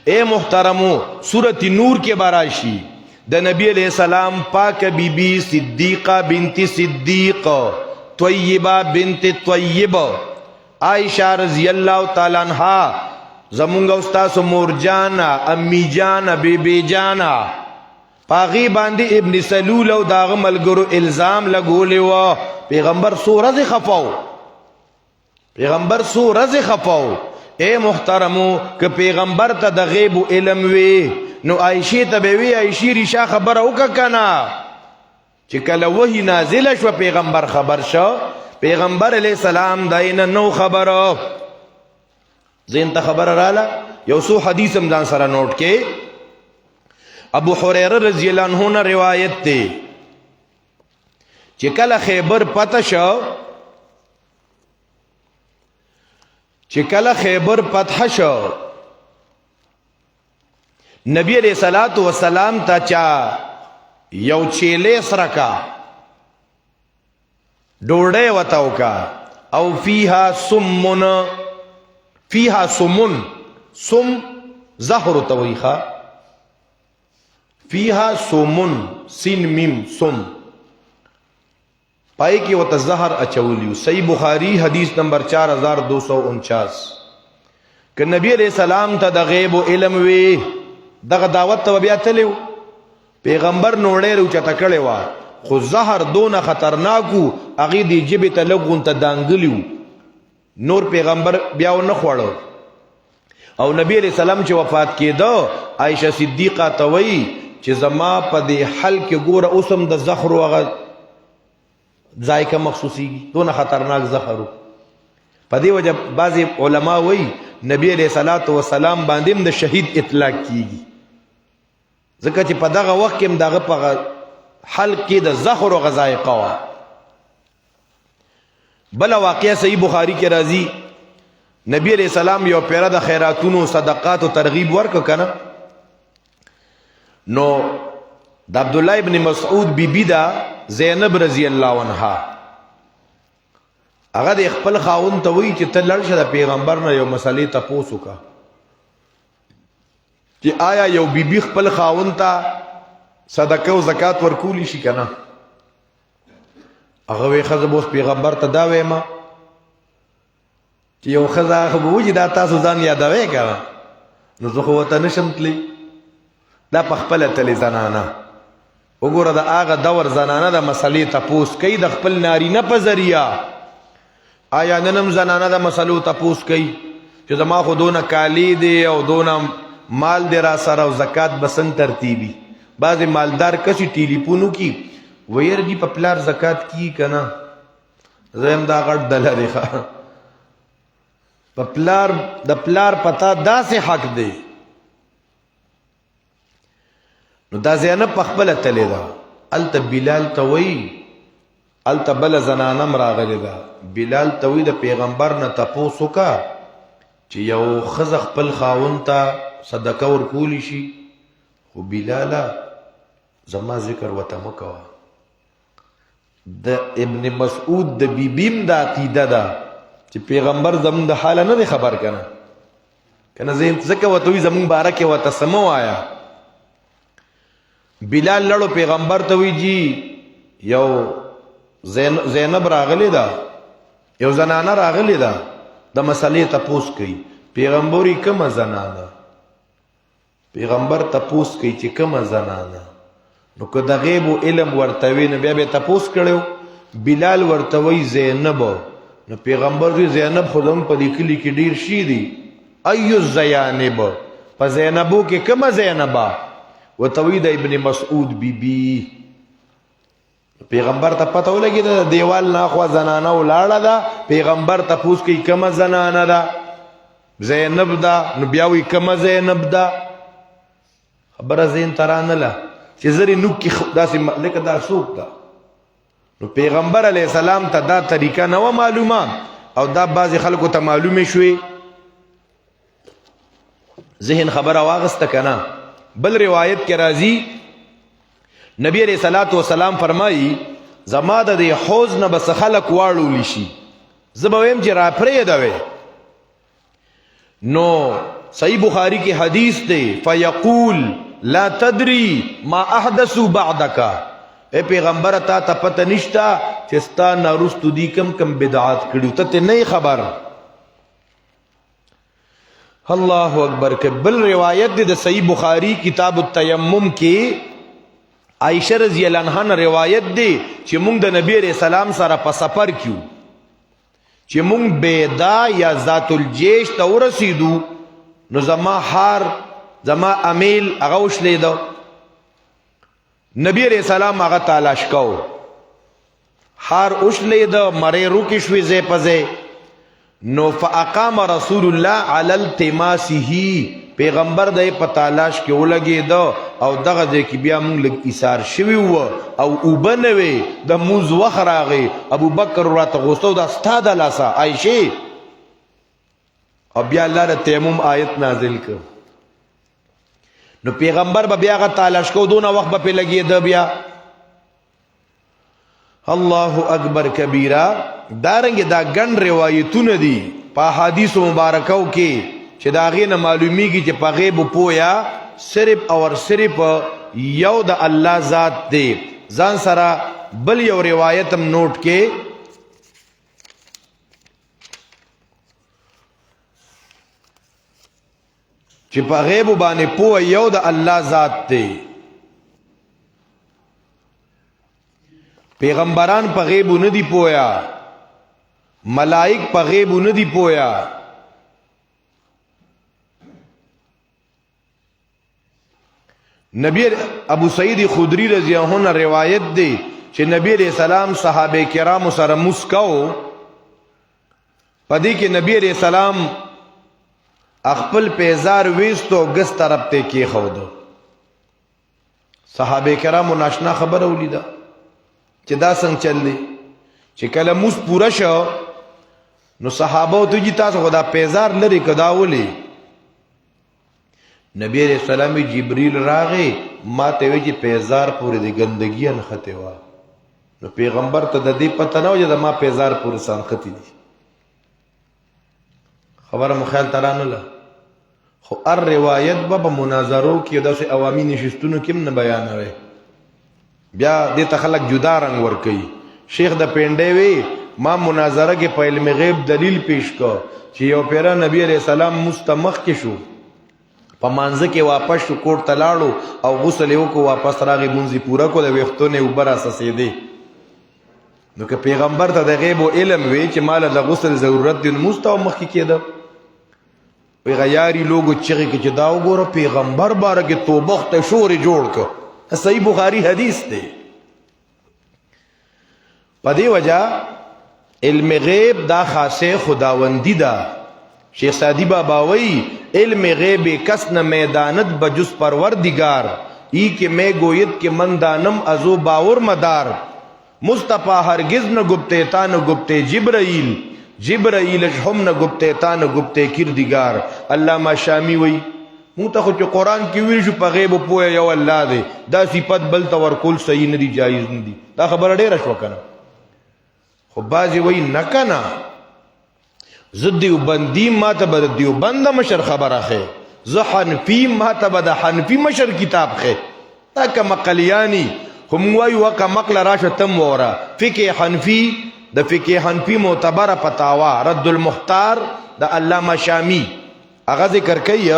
اے محترمو سورۃ نور کے براشی د نبی علیہ السلام پاک بی بی صدیقہ بنت صدیق طیبہ بنت طیب عائشہ رضی اللہ تعالی عنہا زمونگا استاس مور جانا امی جانا بی بی جانا پاغی باندی ابن سلول او داغ ملگرو الزام لگولی و پیغمبر سو رز خفاو پیغمبر سو رز خفاو اے محترمو کہ پیغمبر تا دا غیب و علم وی نو عائشی تا بیوی عائشی ریشا خبر اوکا کنا چی کل وحی نازل شو پیغمبر خبر شو پیغمبر علیہ السلام دائنا نو خبر زین تا خبر رالا یو سو حدیث امدان سر نوٹ کے ابو حریر رضی اللہ عنہ نا روایت تے چی کل خیبر پتہ شو چې کله خیبر فتح شو نبی علیہ الصلوۃ والسلام ته چا یو چیلې سره کا ډوډۍ وتاو کا او فیها سمن سم زهر تویخا فیها سمن سین میم سم پای کې وت زهر اچولیو صحیح بخاری حدیث نمبر 4249 ک نبی علیہ السلام ته د غیب او علم وی دغه دعوت ته بیا تلو پیغمبر نوړې روچا تکړه وا خو زهر دونه خطرناکو اغه دی جبه ته لګون ته دانګلیو نور پیغمبر بیا نه خوړو او نبی علیہ السلام چې وفات کېدو عائشہ صدیقہ ته وی چې زما په دې حل کې ګوره اوسم د زهر وغه ذائقہ مخصوصی دونه خطرناک زهرو په دې وجه بعضی علما وی نبی علیہ الصلوۃ والسلام باندې د شهید اطلاق کیږي ځکه چې په دغه وخت کې دغه په حل کې د زهر او غذائقه وا بل واقعہ صحیح بخاری کې راځي نبی علیہ السلام یو پیرا د خیراتونو صدقات او ترغیب ورک کنه نو د عبد الله ابن مسعود بیبی دا زینب رضی الله عنها هغه د خپل خاوند ته وی چې ته لړ شه د پیغمبر نه یو مسلې تاسو کا چې آیا یو بیبی خپل خاوند ته صدقه او زکات ورکولی شي کنه هغه وی خزه بوس پیغمبر ته دا وېما چې یو خزه خو وځي دا تاسو ځان یادوي کنه نو زه خو ته نشم تلی دا په خپل تلی زنانه وګوره دا هغه دور زنانه د مسلې تپوس کوي د خپل نارینه په ذریعہ آیا ننم زنانه د مسلو تپوس کوي چې زما خو دونه کالی دی او دونه مال دی را سره او زکات بسنګ ترتیبی بعض مالدار کسی ټلیفونو کی ویر دی په پلار زکات کی کنه زم دا غټ دل دی په پلار د پلار پتا داسې حق دی نو دا زینب په خپل تللی دا الته بلال ته وی الته بل زنانم راغلی دا بلال ته وی د پیغمبر نه تپوسو کا چې یو ښځه خپل خاوند ته صدقه ورکولی شي خو بلاله زما ذکر ورته مه کوه. د ابن مسعود د بیبیم دا عقیده ده چې پیغمبر زمونږ د حاله نه دی خبر کنه ځکه ورته وایي زمونږ باره کې ورته څه مه وایه. بلال لړو پیغمبر ته وی جی یو زینب راغلی ده یو زنانه راغلی ده د مسلې تپوس کوي. پیغمبري کومه زنانه؟ پیغمبر تپوس کوي چې کومه زنانه؟ نو که د غیب علم ورته وي نو بیا به تپوس کړو. بلال ورته وی زینب. نو پیغمبر وی زینب خو زموږ په دې کلي کې ډېر شي دي. ایو الزیانب، په زینبو کې کومه زینبه؟ ورته وی د ابن مسعود بیبي. پیغمبر ته پته ولګېده دیوال ناخوا زنانه ولاړه ده. پیغمبر تپوس کوي کومه زنانه ده؟ زینب ده. نو بیا وی کومه زینب ده؟ خبره ذهن ته رانله چې زری نوک کې داسې لکه دا څوک ده. نو پیغمبر علیه السلام ته دا طریقه نه وه معلومه او دا بعضې خلکو ته معلومې شوې. ذهن خبره واغسته که نه. بل روایت کې راځي نبی علیہ الصلوۃ والسلام فرمایي زما د دې حوض نه بس خلق واړولی شي زه به ویم چې را پرېږدوې. نو صحیح بخاری کې حدیث دی فیقول لا تدری ما احدثوا بعدک. اے پیغمبر تا ته پته نشته چې ستا نه وروستو دي کم کم بدعات کړي ته نه خبر. الله اکبر. که بل روایت دی د صحیح بخاری کتاب التیمم کې عائشہ رضی اللہ عنہا روایت دی چې مونږ د نبی علیہ السلام سره په سفر کیو چې مونږ بیدا یا ذات الجیش ته ورسیدو نو زما امیل هغه وشلیدو. نبی علیہ السلام هغه تلاش کو هار وشلیدو مړې روکې شوې ځای په ځای. نو فاقام رسول الله علی التماسه. پیغمبر د په تلاش کې ولګېد او دغه ځای کې بیا مونږ لږ ایثار شوي وو او اوبه نه وې د مونځ وخت راغی. ابوبکر راته غوسته دا ستا د لاسه عایشې. او بیا الله د تیمم آیت نازل کړ. نو پیغمبر به بیا هغه تلاش کو دونه وخت به پې لګېده بیا. الله اکبر کبیره. دارنګه دا ګڼ روایتونه دي په احادیثو مبارکو کې چې د هغې نه معلومیږي چې په غیب پویا صرف او صرف یو د الله ذات دی. ځان سره بل یو روایت هم نوٹ کې چې په غیب باندې پوه یو د الله ذات دی. پیغمبران په غیب نه دی پویا، ملائک په غیب نه دی پویا. نبی ابو سعید خدری رضی اللہ عنہ روایت دی چې نبی علیہ السلام صحابه کرام سره مسکاو. پدې کې نبی علیہ السلام خپل پیزار ویستو ګس طرف ته کې خود. صحابه کرام ناشنا خبر ولیدا چې دا څنګه چللی. چې کله موس پورا شو نو صحابه ته جی تاسو خدا پیزار لري کداولی. نبی علیہ السلام جبریل راغی ما ته وی چې پیزار پورې د ګندګي نه خته وا. نو پیغمبر ته د دې پته نه و چې ما پیزار پورې سان ختی دي. خبره مخیل ترانه له خو ار روایت به مناظرو کې داسې عوامي نشستونو کې نه بیانوي. بیا دې ته خلک جدا رنگ ور کوي. شیخ د پینډې وی ما مناظره کې په علم غیب دلیل پیش کو چې یو پیرا نبی علیہ السلام مستمخ کې شو په مانځ کې واپس شو کوټ ته لاړو او غسل یې وکړو واپس راغی مونځ پوره کو د ویښتو نه اوبه راسسېدې. نو که پیغمبر ته د غیب علم وی چې مال د غسل ضرورت دی نو مونځ ته مخکې کېده. وی غیاري لوګو چغې کې چې دا وګوره پیغمبر باره کې توبه ته شورې جوړ کړ. صحیح بخاری حدیث دی. په دې وجه علم غیب دا خاصه خداوندی دا. شیخ سعدی بابا وی علم غیب کس نہ میدانت بجس پروردگار ای کہ میں گویت کے من دانم ازو باور مدار. مصطفیٰ ہرگز نہ گپتے تا نہ گپتے جبرائیل جبرائیل هم نه گپتے تا نه گپتے کردگار. علامہ شامی وی مونږ ته خو چې قرآن کې ویل شو په غیب پوهه یو الله دی، دا صفت بل ته ورکول صحیح نه دی، جایز نه دی. دا خبره ډېره شوه که نه؟ خو بعضې وایي نه که نه، زه دیوبندي ما ته به د دیوبند مشر خبره ښې، زه حنفي ما ته به د حنفي مشر کتاب ښې. دا که مقلیانی خو مونږ وایو که مقله راشه تم ووره. فقه حنفي د فقه حنفي معتبره فتاوا رد المختار د علامه شامی هغه ذکر کوي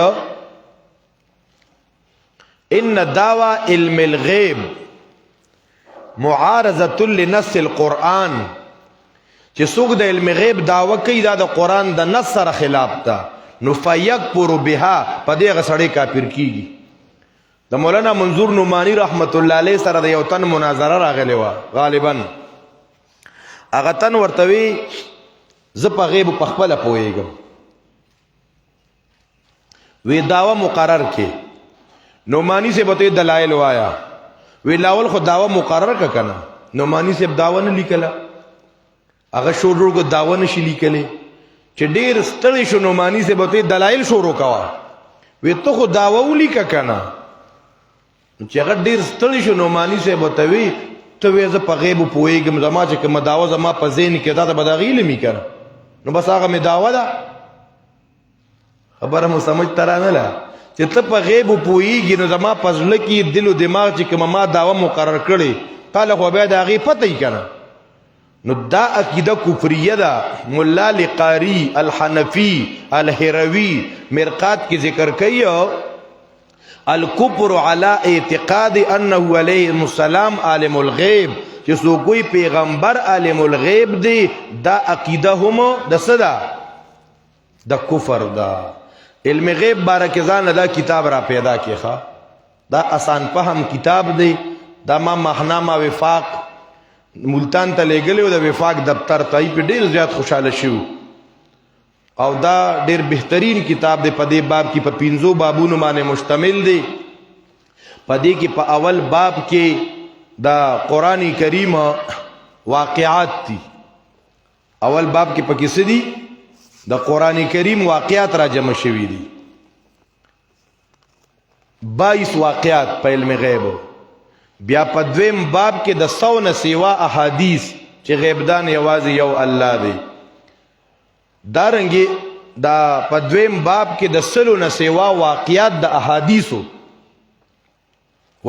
ان دعوى علم الغیب معارضه لنص القرآن، چې څوک د علم غیب دعوه کوي دا د قرآن د نص سره خلاف ده، نو فیکفر بها، په دې هغه سړی کافر کیږي. د مولانا منظور نعمانی رحمت الله علیه سره د یو تن مناظره راغلی وه، غالبا هغه تن ورته وی زه په غیب په خپله پوهېږم، وی دعوه مقرر کې. نعمانی صاحب ته دلایل وایا، وی لاول خو دعوه مقرر که کنه. نعمانی صاحب دعوه نه لیکله، هغه شروع کو دعوه نشي لیکلی. چې ډېر ستړی شو نعمانی صاحب ته دلایل شروع کوه، وی ته خو دعوه ولیکه کنه. چې هغه ډېر ستړی شو نعمانی صاحب ته وی ته وی زه په غیب پوهېږم، زما چې کومه دعوه زما په ذهن کې دا ته به د هغې علم وي که نه، نو بس هغه مې دعوه ده. خبره مو سمجھ ته رانله چې ته په غیب پوهېږي، نو زما په زړه کې دل و دماغ چې کومه ما دعوه مقرر کړې تاله خو بیا د هغې پته یي که نه. نو دا عقیده کفریه ده. ملا لقاری الحنفی الهروی مرقات کی ذکر کوي الکفر علی اعتقاد انه علیه السلام عالم الغیب، چې سو کوئی پیغمبر عالم الغیب دی، دا عقیده هم د څه ده؟ د کفر ده. علم غیب باره کې ځان دا کتاب را پیدا کړه، دا آسان فهم کتاب دی. دا ما ماهنامه وفاق ملتان ته لېږلی و، د وفاق دفتر ته په ډېر زیات خوشحاله شو، او دا ډېر بهترین کتاب دی. په دې باب کې په 5 بابونو باندې مشتمل دی. په دې کې په اول باب کې د قرآن کریم واقعات دي. اول باب کې پکې څه دي؟ د قرآن کریم واقعات را جمع شوي دي. 22 واقعات په علم غیب. بیا په دویم باب کې د 100 نه سیوا احادیث چې غیبدان یوازې یو الله دی. دارنګې دا په دویم باب کې د 100 نه سیوا واقعات د احادیثو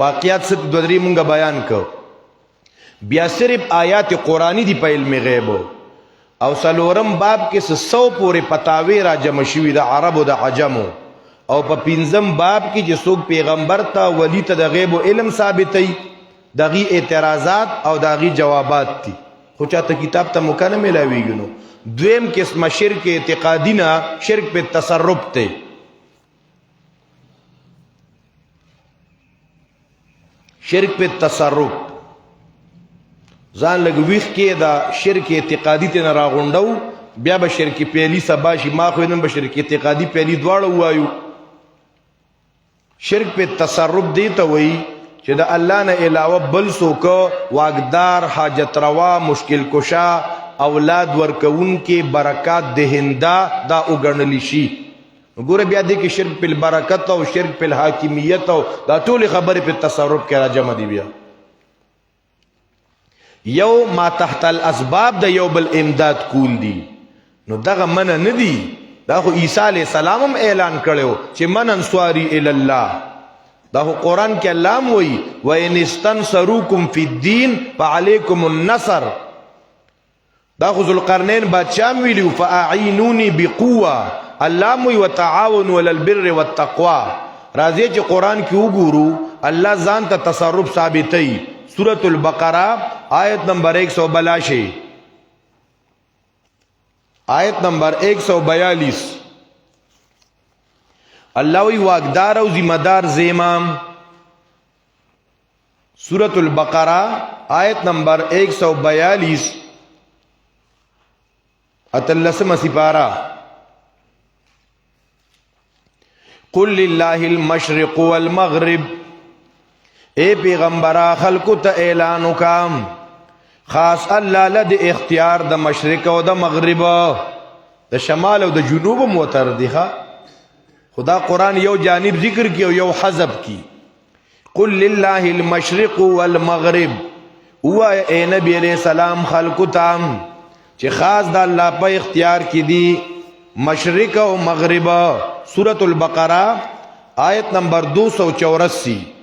واقعات څه دوه درې مونږ بیان کړو. بیا صرف آیات قرآنی دی په علم غیب. او څلورم باب کې 100 پورې فتاوی را جمع شوي د عربو د عجمو. او په 5م باب کې چې څوک پیغمبر ته ولی ته د غیب علم ثابتوي، دغې اعتراضات او دغې جوابات دي. خو چاته کتاب ته موقع نه میلاویږي. نو دویم قسمه شرک اعتقادي نه، شرک په تصرف ته. شرک په تصرف ځان لږ ویښ کې دا شرک اعتقادي ته نه راغونډو، بیا به شرک پیلي سبا شي. ما خو نن به شرک اعتقادي پیلي دواړه ووایو. شرک په تصرف دی ته وایي چې د الله نه علاوه بل څوک واګدار، حاجت روا، مشکل کشا، اولاد ورکوونکې، برکات دهنده دا وګڼلی شي. ګوره بیا دی کې شرک په البرکت او شرک په الحاکمیت او دا ټولې خبرې په تصرف کې را جمع دي. بیا یو ما تحت الاسباب د یو بل امداد کول دي. نو دغه منع نه دي. دا خو عیسی علیہ السلام هم اعلان کړو چې من انصاری الی الله. دا خو قرآن کې الله هم وایي وَإِنِ اسْتَنْصَرُوكُمْ فِي الدِّينِ فَعَلَيْكُمُ النَّصْرُ. دا خو ذوالقرنین بادشاہ هم ویلي فَأَعِينُونِي بِقُوَّةٍ. الله هم وایي وَتَعَاوَنُوا عَلَى الْبِرِّ وَالتَّقْوَى. راځئ چې قرآن کې وګورو الله ځان ته تصرف ثابتوي. سورة البقرہ آیت نمبر 182، آیت نمبر 142. اللہ وی واقدار او ذمہ دار زیمام. سورة البقرہ آیت نمبر 142 اتلسم سپارہ. قل للہ المشرق والمغرب. اے پیغمبرہ خلقو تا اعلانو کام خاص الله له د اختیار د مشرق او د مغرب د شمال او د جنوب موتر دی خدا قرآن یو جانب ذکر کی او یو حذف کی قل لله المشرق والمغرب هو اے نبی علیہ السلام خلق تام چې خاص د الله په اختیار کې دی مشرق او مغرب سورۃ البقرہ آیت نمبر 284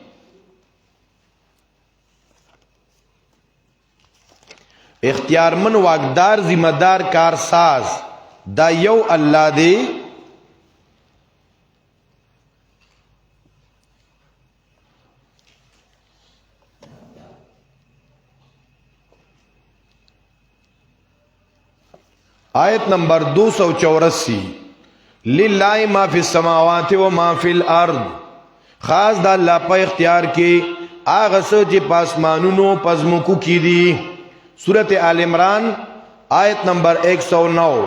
اختیار من واقدار ذمہ دار کار ساز دا یو اللہ دے آیت نمبر 284 للہ ما فی السماوات و ما فی الارض خاص دا اللہ پا اختیار کے آغس چی پاسمانونو پزمکو کی دی سورت آل عمران آیت نمبر 109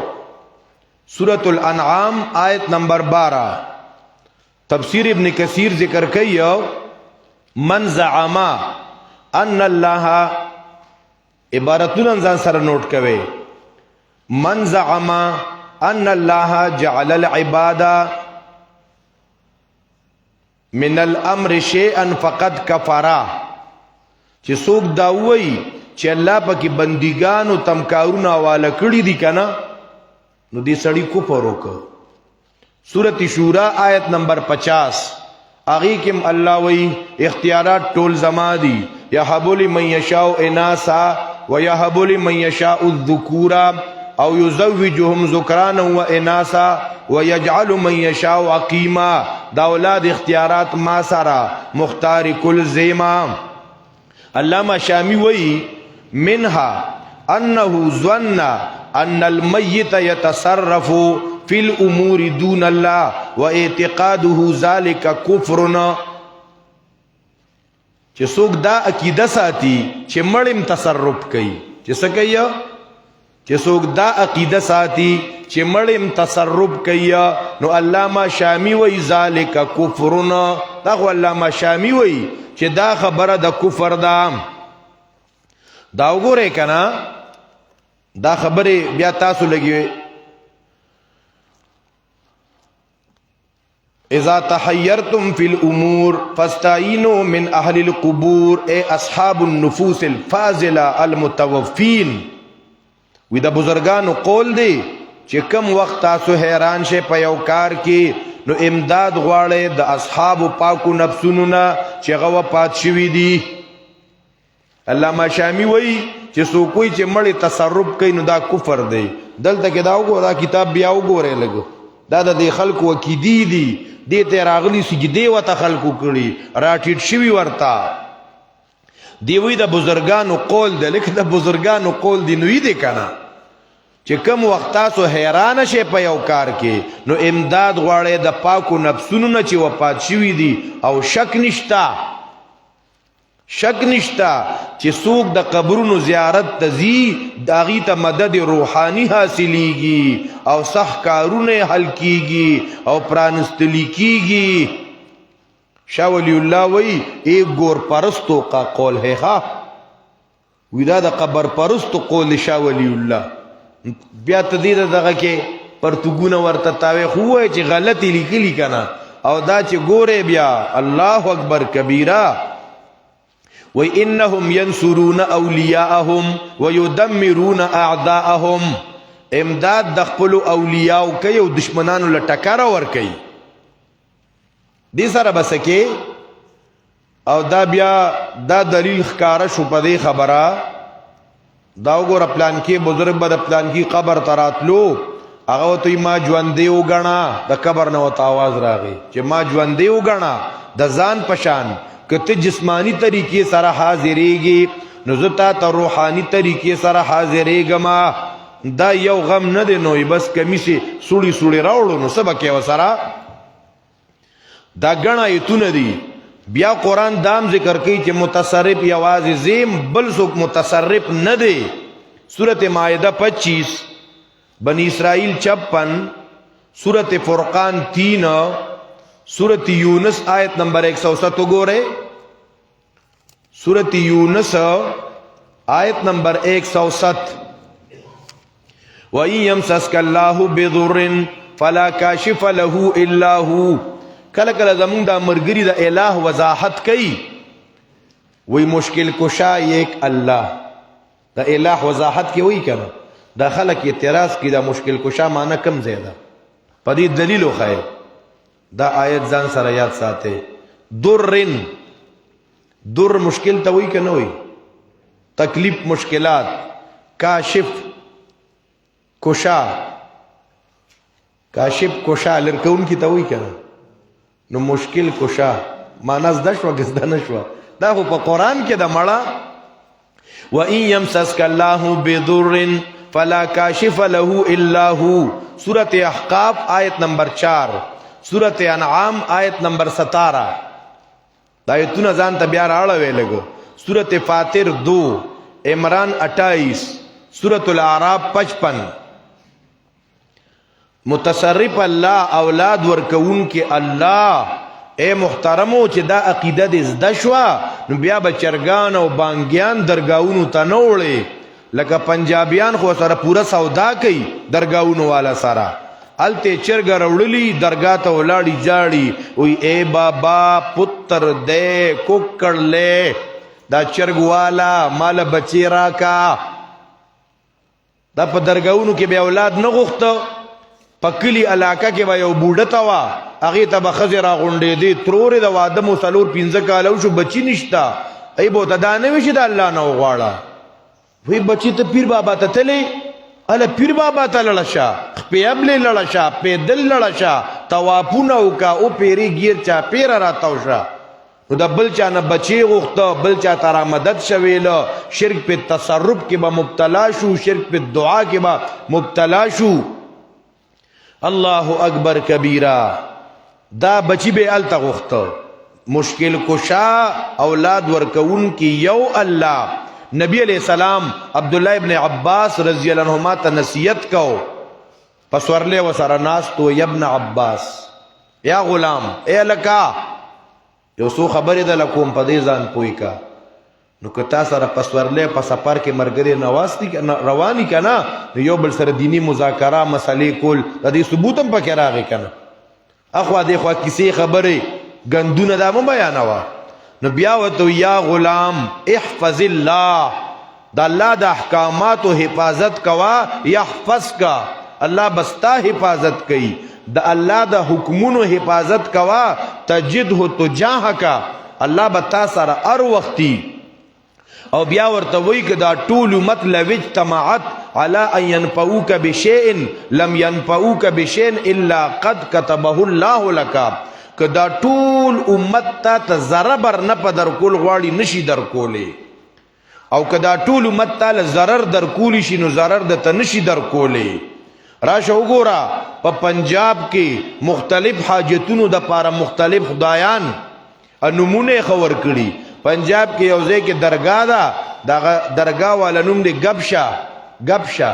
سورت الانعام آیت نمبر 12 تفسیر ابن کثیر ذکر کئی من زعما ان اللہ عبارتون انزان سر نوٹ کوئے من زعما ان اللہ جعل العباد من الامر شیئا فقد کفرا چی سوک داوئی چې الله پکې بندګانو تمکارونه والا کړی دي کنه نو دې سړی کفر وکړ سورۃ شورا آیت نمبر 50 اغه کې الله وی اختیارات ټول زما دي یهب لمن یشاء اناسا ويهب لمن یشاء الذکورا او یزوجهم ذکرانا واناسا ويجعل من یشاء عقیما دا اولاد اختیارات ما سره مختار کل زیما علامہ شامی وی منها انه ظن ان الميت يتصرف في الامور دون الله واعتقاده ذلك كفرنا چې څوک دا عقیده ساتي چې مړم تصرف کوي چې څه کوي چې څوک دا عقیده ساتي چې مړم تصرف کوي نو علامہ شامی وی ذلك كفرنا دا علامہ شامی وی چې دا خبره د کفر ده دا وګوره کنا دا خبره بیا تاسو لګي اذا تحيرتم في الامور فاستعينوا من اهل القبور اي اصحاب النفوس الفاضله المتوفين ودا بزرگانو قول دی چې کم وخت تاسو حیران شئ په یو کار کې نو امداد غواړي د اصحاب پاکو نفسونو نه چې غوا پات شوی دي علامہ شامی وی چې سو کوئی چې مړی تصرف کوي نو دا کفر دی دلته کې دا وګوره دا کتاب بیا وګوره لګو دا د خلکو عقیدی دي دې ته راغلی سجدي وته خلکو کړي راټیټ شوی ورتا دی وی د بزرګانو قول دی لکه د بزرګانو قول دی نو یې دی کنه چې کم وخت تاسو حیران شئ په یو کار کې نو امداد غواړي د پاکو نفسونو نه چې وفات شوی دي او شک نشتا چې څوک د قبرونو زیارت ته ځي داغي ته مدد روحانی حاصلېږي او صح کارونه حل کیږي او پرانستلی کیږي شاه ولی الله وی ایک گور پرستو کا قول ہے ها ودا د قبر پرستو قول شاه ولی الله بیا تدید دغه کې پرتګونه ورته تاوي خو چې غلطی لیکلی کنا او دا چې ګوره بیا الله اکبر کبیره وَإِنَّهُمْ يَنْصُرُونَ أَوْلِيَاءَهُمْ وَيُدَمِّرُونَ أَعْدَاءَهُمْ امداد د خپل اولیاء کوي او دشمنانو له ټکر ور کوي دې سره بسکه او دا بیا دا دلیل ښکارا شو په دې خبره دا وګوره پلان کې بزرګ بد پلان کې قبر تراتلو هغه ته ما ژوند دی وګڼا د قبر نو आवाज راغی چې ما ژوند دی وګڼا د ځان پشان کته جسمانی طریقې سره حاضرېږي نو زتا ته روحانی طریقې سره حاضرېږم دا یو غم نه دی نو بس کمی سي سوړي سوړي راوړو نو سبا کې وسره دا غنا ایتونه دي بیا قران دام ذکر کوي چې متصرف یوازې زیم بل څوک متصرف نه دی سورته مائده 25 بنی اسرائیل 56 سورته فرقان 3 سورت یونس آیت نمبر 107 گورے سورت یونس آیت نمبر 107 وَإِن يَمْسَسْكَ اللَّهُ بِضُرٍّ فَلَا كَاشِفَ لَهُ إِلَّا هُوَ. کله کله زمونږ دا مرګري د الہ وضاحت کوي وی مشکل کشا یک الله د الہ وضاحت کې وی کنه دا خلک اعتراض کی دا مشکل کشا معنی کم زیاده پدې دلیل وخای دا آیت ځان سره یاد ساته درن در مشکل ته وی کنه وی تکلیف مشکلات کاشف کشا کاشف کشا لرکون کی ته وی کنه نو مشکل کشا معنی زده شو غزده نشو دا خو په قران کې د مړه وَإِن يَمْسَسْكَ اللَّهُ بِضُرٍّ فَلَا كَاشِفَ لَهُ إِلَّا هُوَ. سورۃ احقاف آیت نمبر 4 سورۃ انعام آیت نمبر 17 دا ایتونه ځان ته بیا راړوي لګو سورۃ فاطر 2 عمران 28 سورۃ الاعراف 55 متصرف الله اولاد ورکون کې الله اے محترمو چې دا عقیده دې زده شوه نو بیا به چرګان او بانګیان درګاونو ته نه وړي لکه پنجابیان خو سره پوره سودا کوي درګاونو والا سره الته چرګ وړلی درګا ته ولاړی جاړي وی اے بابا پتر دے کوکړ لے دا چرګ والا مال بچی راکا دا په درګاونو کې به اولاد نه غوښته پکلی علاقه کې به یو بوډه تا وا هغه ته به خزر غونډې دي ترور د واده مو سلور 15 کال شو بچی نشتا ای بو ته دا نه وشي د الله نه غواړه وی بچی ته پیر بابا ته تلی اله پیر بابا ته لړشا پیابل لړشا پیدل لړشا توافونه وکا او پیری گیر چا پیر راتاوشا نو د بل چا نه بچی غوښته بل چا تر مدد شویل شرک په تصرف کې به مبتلا شو شرک په دعا کې به مبتلا شو الله اکبر کبیره دا بچی به ال تغخته مشکل کشا اولاد ورکون کی یو الله نبی علیہ السلام عبد الله ابن عباس رضی اللہ عنہما ته نصیحت کو پس ورله وسره ناس تو ابن عباس یا غلام اے لکا یو سو خبر ده لکوم په دې ځان پوي کا نو که تاسو سره پس ورله په سفر کې مرګري نواستی رواني کنا یو بل سره دینی مذاکره مسلې کول د دې ثبوت هم پکې راغی کنا اخوا دې خوا کیسې خبره غندونه دا م بیانوا نو بیا وته یا غلام احفظ الله د الله د احکامات او حفاظت کوا يحفظ کا الله بستا حفاظت کوي د الله د حکمونو حفاظت کوا تجده تجاهک الله بتا سره ار وختي او بیا ورته وی که دا ټول مطلب اجتماعت على ان ينفعوك بشيء لم ينفعوك بشيء الا قد كتبه الله لك که دا ټول امت ته ذره بر نه په در کول غواړي نشي در کولی او که دا ټول امت ته ضرر در کولی شي نو ضرر د ته نشي در کولی راشه وګوره په پنجاب کې مختلف حاجتونو د پاره مختلف خدایان نمونه خبر کړي پنجاب کې یو ځای کې درگاه ده دا درگاه والا نوم دی گبشا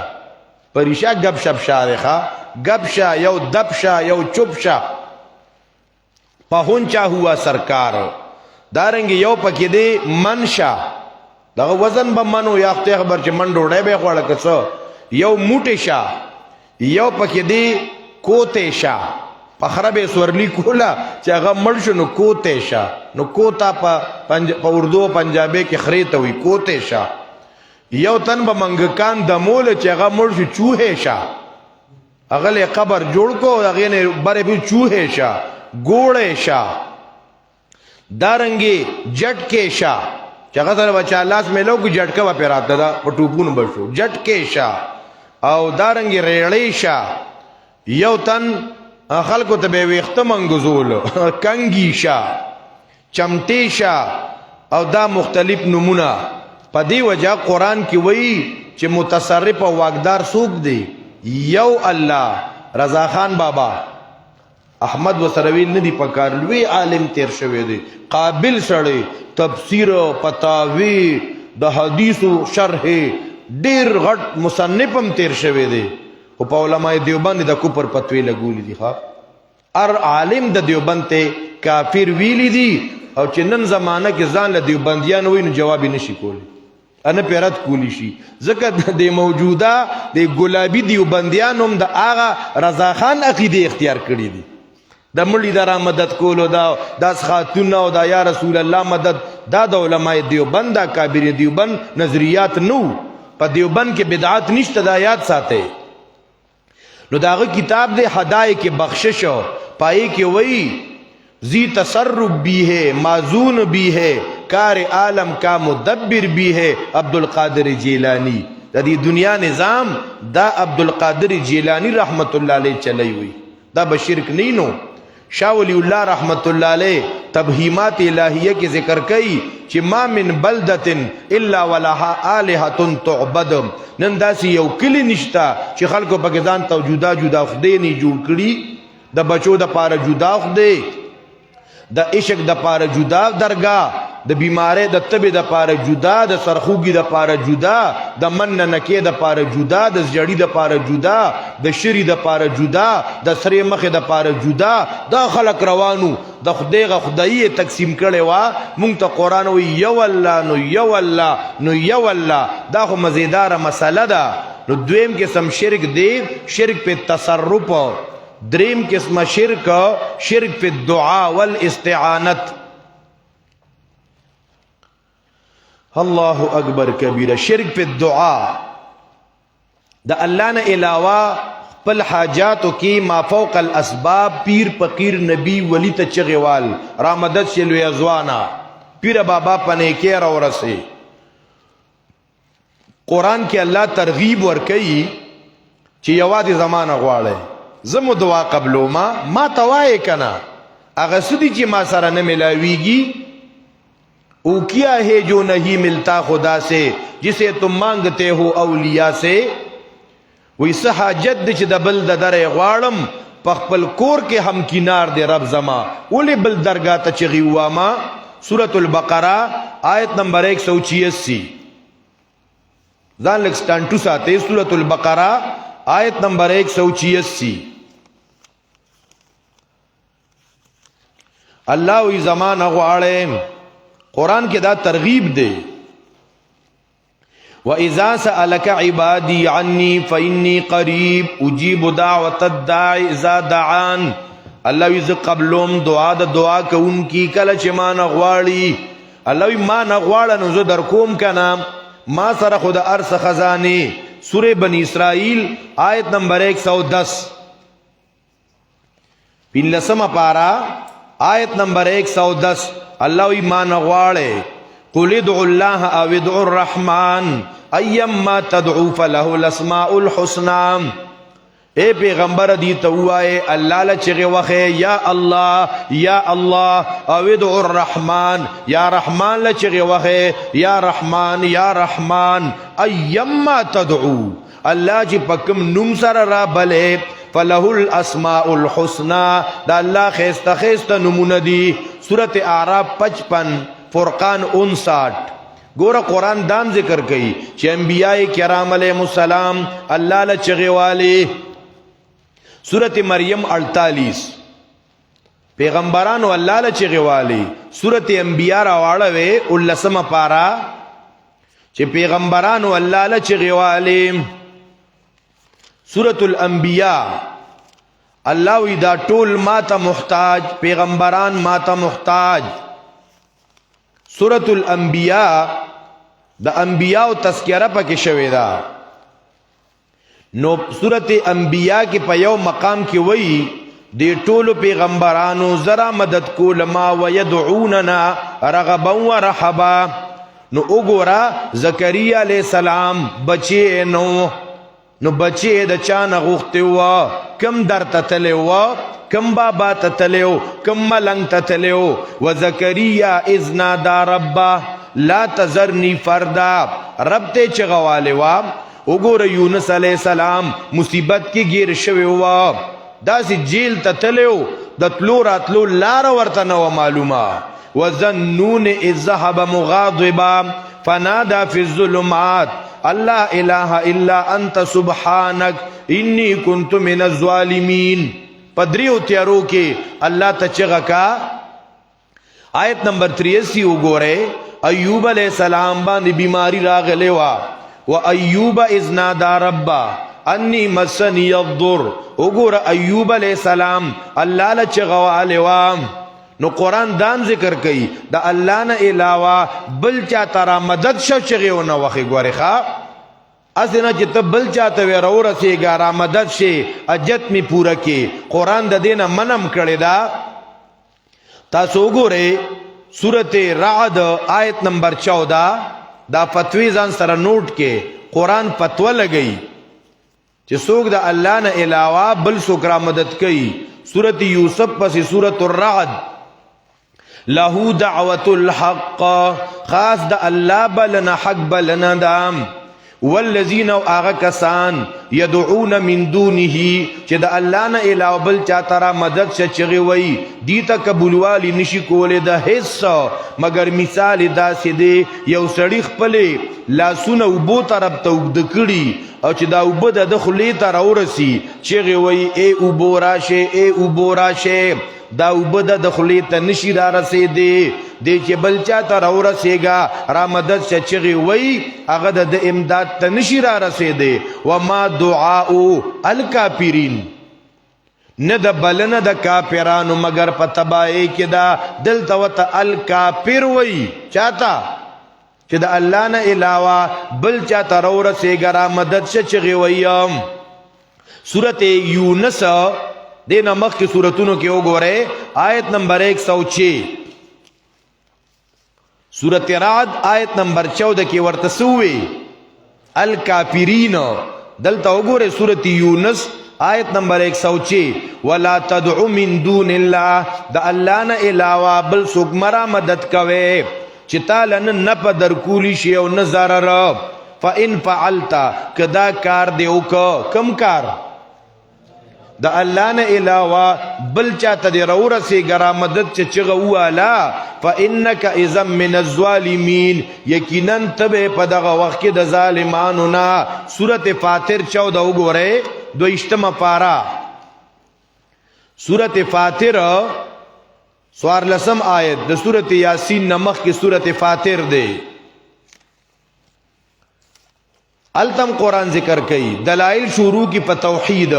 پریشا گبشپ شارخه گبشا یو دبشا یو چپشا پهونچا ہوا سرکار دارنګ یو پکې دی منشا دغه وزن به منو یا خبر چې من ډوډۍ به خوړه کڅ یو موټه شا یو پکې دی کوته شا پخربه سورلی کولا چې هغه مړ شو نو کوته شا نو کوتا په اردو پنجابي کې خریته وي کوته شا یو تن به منګکان د مول چې هغه مړ شو چوهه شا هغه له قبر جوړ کو هغه نه بره به چوهه شا ګوړې شا دارنګي جټکې شا چې هغه سره بچا لاس ملو کو جټکا و پیراته دا په ټوپونو بشو جټکې شا او دارنګي ریړې شا یو تن خلکو ته به ویخته منګزول کنګي شا چمټې شا او دا مختلف نمونه په دی وجه قران کې وایي چې متصرف او واقدار څوک دی یو الله رضا خان بابا احمد وسروی ندی پکار لوی عالم تیر شوی دی قابل سړی تفسیر او فتاوی د حدیثو شرح ډیر غټ مصنفم تیر شوی دی او په علماء دیوبند د کوپر پتوی لګولې دي ها ار عالم د دیوبند ته کافر ویلی دي او چې نن زمانہ کې ځان له دیوبندیان وای نو جواب نشي کولی ان پیرت کولی شي ځکه د موجوده د ګلابي دیوبندیانو هم د هغه رضا خان عقیده اختیار کړي دي د مړي د را مدد کولو دا خاتون او دا یا رسول الله مدد دا د علماء دیوبند دا کابر دیوبند نظریات نو په دیوبند کې بدعات نشته دا یاد ساتي نو داغه کتاب د حدائق بخشش پای کې وای زی تصرف بھی ہے معزون بھی ہے کار عالم کا مدبر بھی ہے عبدالقادر جیلانی دا دی دنیا نظام دا عبدالقادر جیلانی رحمت اللہ علیہ چلی ہوئی دا بشرک نہیں نو شاہ ولی اللہ رحمت اللہ علیہ تبہیمات الہیہ کی ذکر کئی چی ما من بلدت الا ولہا آلہت تعبد نن دا سی یو کلی نشتا چی خلقو پاکستان تا جدا جدا خدے نی جوڑ کری دا بچو دا پارا جدا خدے د عشق د پاره جدا درگاه د بیماره د تبه د پاره جدا د سرخوږي د پاره جدا د من نکې د پاره جدا د جړی د پاره جدا د شری د پاره جدا د سری مخه د پاره جدا دا خلق روانو د خدای تقسیم کړي وا مونږ ته قران وی یو الله نو یو الله نو یو الله دا خو مزیدار مسله ده نو دویم قسم شرک دی شرک په تصرف دریم قسم شرک شرک فی الدعاء والاستعانت اللہ اکبر کبیرہ شرک فی الدعاء دا اللہ نے علاوہ پل حاجاتو کی ما فوق الاسباب پیر فقیر نبی ولی تچغیوال رامدد شلوی ازوانا پیر بابا پنیکیر اور رسے قرآن کی اللہ ترغیب ورکی چی یواد زمان غوالے زمو دعا قبلو ما توائے کنا اگر سدی چی ما سارا نملاویگی او کیا ہے جو نہیں ملتا خدا سے جسے تم مانگتے ہو اولیاء سے وی سحاجت چی دا بل دا در غوارم پخپل کور کے ہم کنار دے رب زما اولی بل درگاہ تا چغی واما سورة البقرہ آیت نمبر 186 زان لک سٹانٹو ساتے سورة البقرہ آیت نمبر 186 اللہ وی زمان غوارے قرآن کے دا ترغیب دے وَإِذَا سَأَلَكَ عِبَادِي عَنِّي فَإِنِّي قَرِيب اُجِيبُ دَعْوَةَ الدَّاعِ اِذَا دَعَانِ اللہ وی ز قبلوم دعا دا دعا کا ان کی کلچ ما نغواری اللہ وی ما نغوارا نزو در کوم کا نام ما سر خود ارس خزانے سورہ بنی اسرائیل آیت نمبر 110 پین لسم پارا آیت نمبر 110 اللہ ایمان غوارے قل ادعو اللہ او ادعو الرحمن ایما تدعو فلہ الاسماء الحسنى اے پیغمبر دیتا ہوا ہے اللہ لچغی وخے یا اللہ او ادعو الرحمن یا رحمان لچغی وخے یا رحمان ایما تدعو اللہ جی پکم نم سر را بلے فلہ الاسماء الحسنى دا اللہ خیستہ خیستہ نمون دی سورت اعراف 55 فرقان 59 گورا قرآن دام ذکر کئی چی انبیاء کرام علیہ السلام اللہ لچغی والے سورت مریم 48 پیغمبرانو اللہ لچغی والے سورت انبیاء راوڑوے اللسم پارا چی پیغمبرانو اللہ لچغی والے سورة الانبیاء اللہ وی دا ټول ماتا محتاج پیغمبران ماتا محتاج سورة الانبیاء دا انبیاء تذکرہ پا کی شوی دا نو سورة انبیاء کی پا یو مقام کی وی دی ټول پیغمبرانو ذرا مدد کولما ویدعوننا رغبا و رحبا نو اگورا زکریہ علیہ السلام بچے نو بچے دا چانا غوختے ہوا کم در تتلے ہوا کم بابا تتلے ہو کم ملنگ تتلے ہو وزکریہ اذ نادا ربا لا تذرنی فردا رب تے چغوالے ہوا اگور یونس علیہ السلام مصیبت کی گیر شوی ہوا دا سی جیل تتلے ہو دا تلو راتلو لارا ورطنو معلومہ وزنون اذ ذہب مغاضبا فنادا فی الظلمات اللہ الہ الا انت سبحانک انی کنت من الظالمین پدریو تیارو کے اللہ تچغا کا آیت نمبر 83 اگو رہے ایوب علیہ السلام باندې بیماری راغلی وا و ایوب اذ نادى ربا انی مسنی الضر وګوره ایوب علیہ السلام الله له چغواله وا نو قرآن دام ذکر کئی دا اللہ نا علاوہ بل چاہتا را مدد شو چغیونا وخی گواری خواه اسنا چی تب بل چاہتا وی رو رسی گا را مدد شی اجت می پورا کی قرآن دا دینا منم کردی دا تاسو گورے سورت رعد آیت نمبر 14 دا فتوی زان سر نوٹ کے قرآن فتوہ لگئی چی سوک دا اللہ نا علاوہ بل سوک را مدد کئی سورت یوسف پسی سورت الرعد لہو دعوت الحق خاص دا اللہ بلنا حق بلنا دام والذین آغا کسان یدعون من دونه چه دا اللہ نا علاو بل چاہترا مدد شا چغی وی دیتا کبولوالی نشی کولی دا حصہ مگر مثال دا سی دے یو سڑیخ پلے لاسون اوبو طرف تا اگدکڑی او چه دا اوبو دا دخلی تا راورسی چغی وی اے اوبو راشے اے اوبو راشے دا اوبو دا دخلی تا نشی را رسی دے چه بلچا تا رو رسی گا را مدد شا چغی وی اغا دا امداد تا نشی را رسی دے وما دعاؤ الکافرین ند بلن دا کافرانو مگر پا تبائی که دا دلتا و تا الکافر وی چاہتا چه دا اللہ نا علاوہ بل چاہتا رو رسی گا را مدد شا چغی وی سورت یونس دینا مخ کی سورتونو کے او گو رہے آیت نمبر 106 سورت رعد آیت نمبر 14 کی ورتسوی الکافرین دلتا او گو رہے سورت یونس آیت نمبر 106 ولا تدعو من دون اللہ دا اللہ نا علاوہ بل سوک مرا مدد کوئے چتا لن نپ در کولی شیو نظر رب فا ان فعلتا کدا کار دیو کم کار دا اللہ نے علاوہ بل چاہتا دی رو رسی گرا مدد چغوالا فا انکا ازم من الظالمین یقیناً تبے پدغا وقت دا ظالمانونا سورت فاتر 14 گو رہے دو اشتم پارا سورت فاتر سوار لسم آیت دا سورت یاسین نمخ کی سورت فاتر دے التم قرآن ذکر کئی دلائل شروع کی پا توحید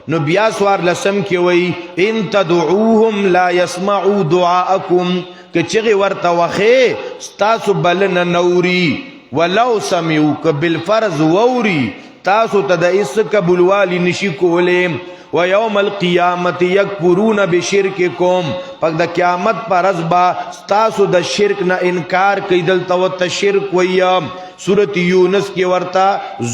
نو بیا سوار لسم کی وی ان تدعوهم لا يسمعوا دعاءکم کہ چغی ورطا وخی ستاسو بلن نوری ولو سمعوک بالفرض ووری تاسو تدائس کبلوالی نشی کولیم ویوم القیامت یکفرون بشرککم پاک دا قیامت پر ازبا ستاسو دا شرک نا انکار کئی دلتا و تشرک ویم سورت یونس کی ورطا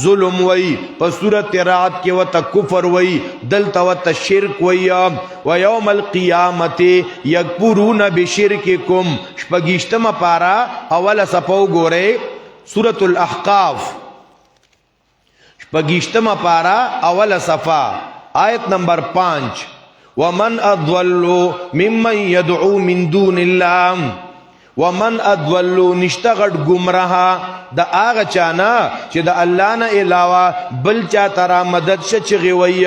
ظلم وی پا سورت رعد کی ورطا کفر وی دلتا و تشرک ویم ویوم القیامت یکفرون بشرککم شپگیشتم پارا اول سپو گورے سورت الاحقاف شپگیشتم پارا اول صفا آیت نمبر 5 ومن اضلو ممن يدعو من دون اللہ ومن اضلو نشتغٹ گمراہ دا آغا چانا چی دا اللہ نا علاوہ بل چاہتا را مدد شچغی وی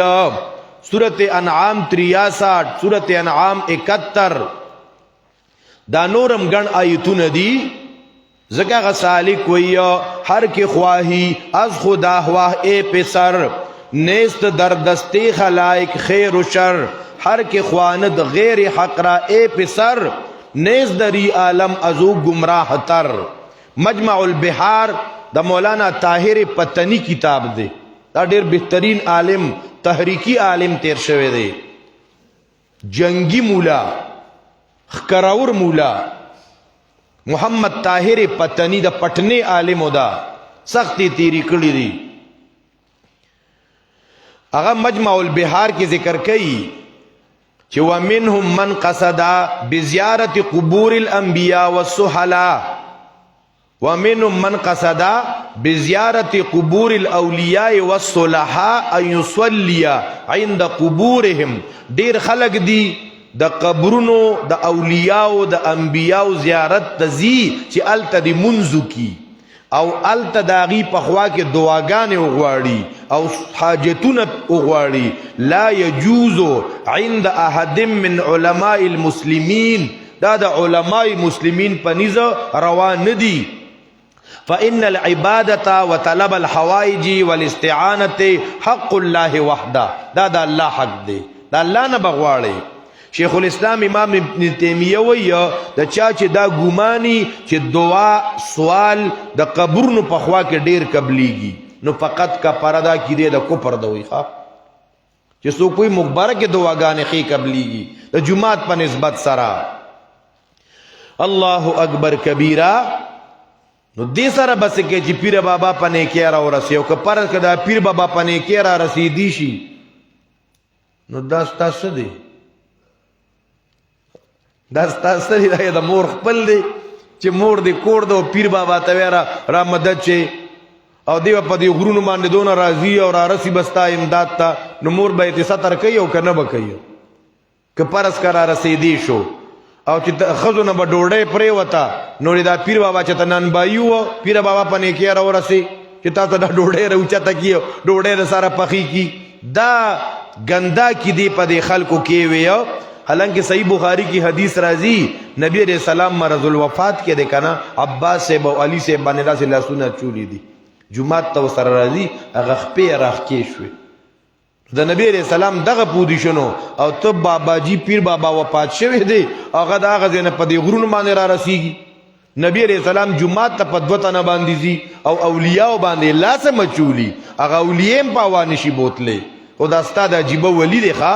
سورت انعام 63 سورت انعام 71 دا نورم گن آیتون دی زکا غسالک وی ہر کی خواہی از خدا ہواہ اے پسر نیست در دستی خلائق خیر و شر ہر کے خواند غیر حق را اے پسر نیست دری عالم ازو گمراہ تر مجمع البحار دا مولانا طاہر پتنی کتاب دے دا دیر بہترین عالم تحریکی عالم تیر شوے دے جنگی مولا خکراور مولا محمد طاہر پتنی دا پٹنے عالم دا سختی تیری کڑی دی اغا مجمع البحار کی ذکر کئی چی ومنہم من قصدا بزیارت قبور الانبیاء والسحلاء ومنہم من قصدا بزیارت قبور الاولیاء والصلحاء ان یصلی عند قبورهم دیر خلق دی دا قبرونو دا اولیاء دا انبیاء زیارت تزی چی التا دی منزو کی او التا داغی پخوا کے دعاگانے اغواری او حاجتون اغواری لا یجوزو عند احد من علماء المسلمین دا د علماء مسلمین په نيزه روان ندي فإن العبادة وطلب الحوائج والاستعانة حق الله وحده دا د الله حق دی دا الله نه بغواړي شیخ الاسلام امام ابن تیمیه وی د چا چې دا ګماني چې دعا سوال د قبرونو په خوا کې ډیر قبليږي نو فقط کا پردا کې دی د کفر دوی ښا چې سو کوئی مبارک دعاګانې خې قبليږي د جمعات په نسبت سره الله اکبر کبیره نو دې سره بس کې چې پیر بابا پنه کې را ورسي او که پر کدا پیر بابا پنه کې را رسیدي شي نو دا ستاسو دی دا ستاسو دی دا د مور خپل دی چې مور دی کور دو پیر بابا ته را مدد شي او دی په دې غرونو باندې دون راضي او را رسی بستا امداد تا نو مور به ته ستر کوي او کنه به کوي که پرس کرا رسیدي شو او چې خزونه به ډوډۍ پرې وتا نو دا پیر بابا چې تنن بایو پیر بابا پنه کې را ورسي چې تاسو دا ډوډۍ روچا تکیو ډوډۍ سره پخې کی دا گندا کی دی په خلکو کې ویو حالانکہ صحیح بخاری کی حدیث راضی نبی علیہ السلام مرض الوفات کې ده کنه عباس سے او علی سے باندې راس الله سنت چولی دي جمعه تو سره راضی هغه خپې راخ کې شوې د نبی علیہ السلام دغه پوزیشنو او ته بابا جی پیر بابا وفات شوی دی هغه دغه ځنه په دې غرونو باندې را رسیږي نبی علیہ السلام جمعه ته پدوته نه باندې زی او اولیاء باندې لاس مچولی هغه اولیاء په وانه شي بوتله خدا ستاد عجیب ولی دی ښا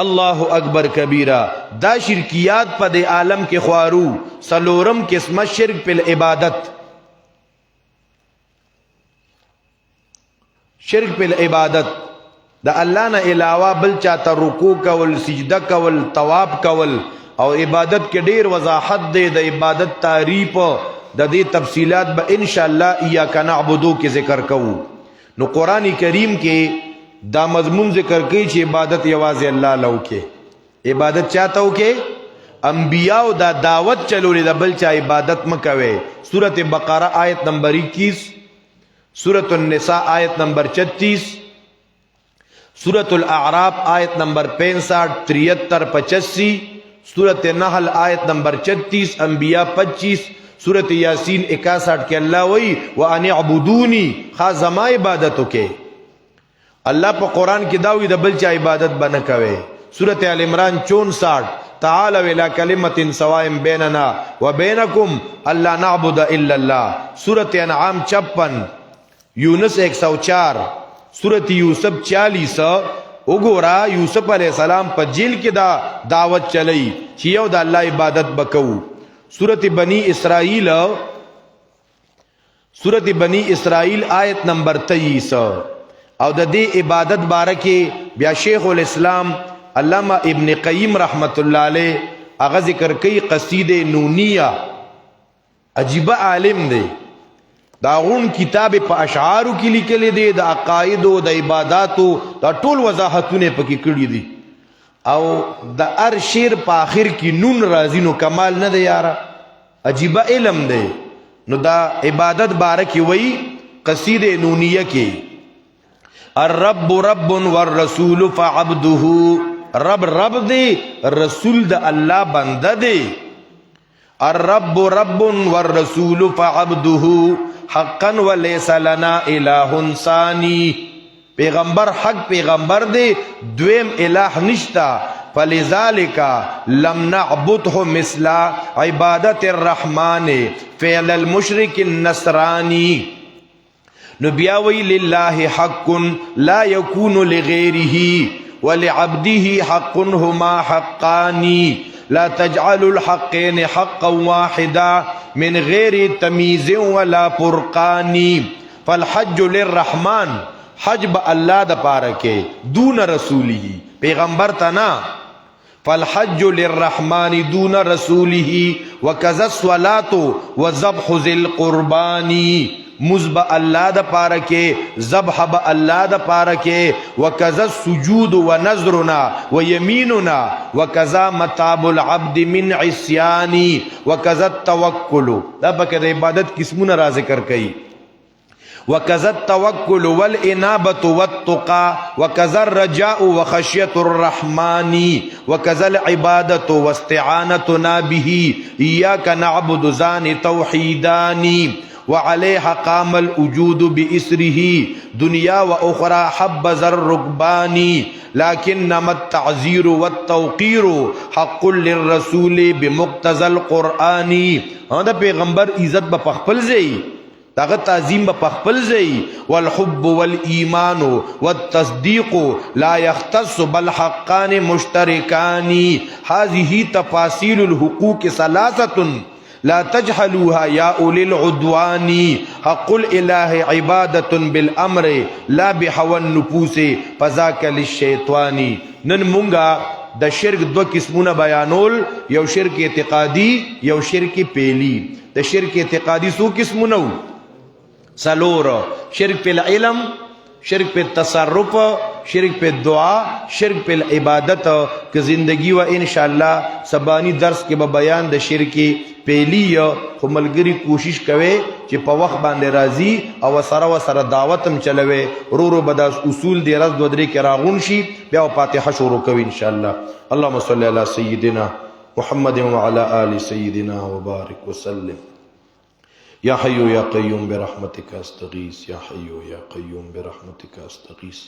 الله اکبر کبیره دا شرکیات په د عالم کې خوارو سلورم قسمه شرک په عبادت شرک په عبادت د الله نه علاوه بل چاته رکوع کول سجده کول طواف کول او عبادت کې ډیر وضاحت دی د عبادت تعریف د دې تفصيلات به ان شاء الله اياک نعبدو کې ذکر کوو نو قرآن کریم کې دا مضمون ذکر کوي چې عبادت یوازې الله لو کې عبادت چاته وکي انبیاء دا دعوت چلولې د بل چا عبادت مکوي سورۃ بقرہ آیت نمبر 21 سورۃ النساء آیت نمبر 36 سورۃ الاعراف آیت نمبر 65 73 85 سورۃ النحل آیت نمبر 36 انبیاء 25 سورۃ یاسین 61 کې الله وی وان اعبدونی خاص ما عبادت وکي الله په قران کې داوی د بل چا عبادت بنه کوي سورۃ ال عمران 64 تعالوا الى كلمه سواء بيننا وبينكم الا نعبد الا الله سورۃ انعام 56 یونس 104 سورۃ یوسف 40 وګورا یوسف علیہ السلام په جیل کې دا دعوت چلی چې یو د الله عبادت وکړو سورۃ بنی اسرائیل آیت نمبر 23 او د دې عبادت بارکه بیا شیخ الاسلام علامہ ابن قیم رحمت الله علیه هغه ذکر کوي قصیده نونیه عجیب عالم دی دا غون کتاب په اشعارو کې لیکل دي د عقاید او د عبادتو دا ټول وضاحتونه پکې کړی دي او د ار شیر په اخر کې نون راځي نو کمال نه دی یاره عجیب علم دی نو دا عبادت بارکه وی قصیده نونیه کې الرب رب والرسول فعبده رب دی رسول د الله بنده دی الرب رب والرسول فعبده حقا وليس لنا اله ثاني پیغمبر حق پیغمبر دی دویم الہ نشتا فلذلك لم نعبده مثل عبادت الرحمن فعل المشرك النصراني نبياوي لله حق لا يكون لغيره ولعبده حق هما حقان لا تجعلوا الحقين حقا واحدا من غير تمييز ولا فرقان فالحج للرحمن حج با الله د پاره کې دون رسوله پیغمبر تنا فالحج للرحمن دون رسوله وكذا الصلاه وذبح ذي القربان مزب الله د پاره کې ذبح به الله د پاره کې وكذا السجود ونذرنا ويميننا وكذا متاب العبد من عصيان وكذا التوكل دا پکې د عبادت قسمونه را ذکر کړي وكذا التوكل والإنابة والتقى وكذا الرجاء وخشية الرحمن وكذا العبادة واستعانتنا به إياك نعبد زان توحيدان وعليها قام الوجود بإسره دنيا وأخرى حبذا الركبان لكنما التعزير والتوقير حق للرسول بمقتضى القرآن. هذا پیغمبر عزت بپخپل زئی داغه تعظیم بپخپل زئی والحب والإيمان والتصديق لا يختص بل حقان مشتركان هذه تفاصيل الحقوق ثلاثة لا تجهلوها يا أولي العدوان حق الإله عبادة بالأمر لا بهوى النفوس فذاك للشيطان. نن مونږه د شرک دو قسمونه بیانول، یو شرک اعتقادي یو شرک پیلی. د شرک اعتقادي سو قسمونه سلور: شرک په علم، شرک په تصرف، شرک په دعا، شرک په عبادت. که زندگی و انشاءاللہ سبانی درس کې به بیان د شرک پیلی خو ملګری کوشش کوي چې په وخت باندې راځي او سره دعوتم چلوي. رو به د اصول دی رز دو درې کې راغون شي بیا فاتحه شروع کوي انشاءاللہ. اللهم صل علی سیدنا محمد وعلى آل سيدنا وبارك وسلم. يا حي يا قيوم برحمتك استغيث يا حي يا قيوم برحمتك استغيث.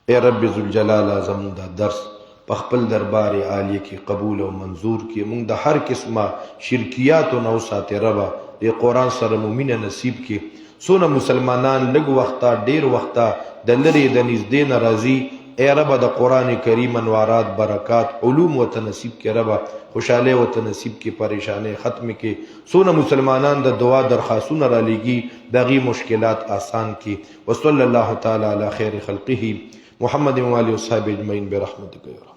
اے رب ذوالجلال زمون دا درس په خپل دربار عالی کې قبول او منظور کې مونږ د هر قسمه شرکیات او نو ساتي ربا د قرآن سره مومنه نصیب کې. سونه مسلمانان لږ وخته ډیر وخته د لری د نږدې ناراضي اے رب د قرآن کریم انوارات برکات علوم و تنصیب کې ربا خوشاله و تنصیب کې پریشانه ختم کې. سونه مسلمانان د دعا درخواستونه را لېږي دغه مشکلات آسان کې. وصلی الله تعالی علی خیر خلقه محمد و آله و صحبه اجمعین برحمتک یا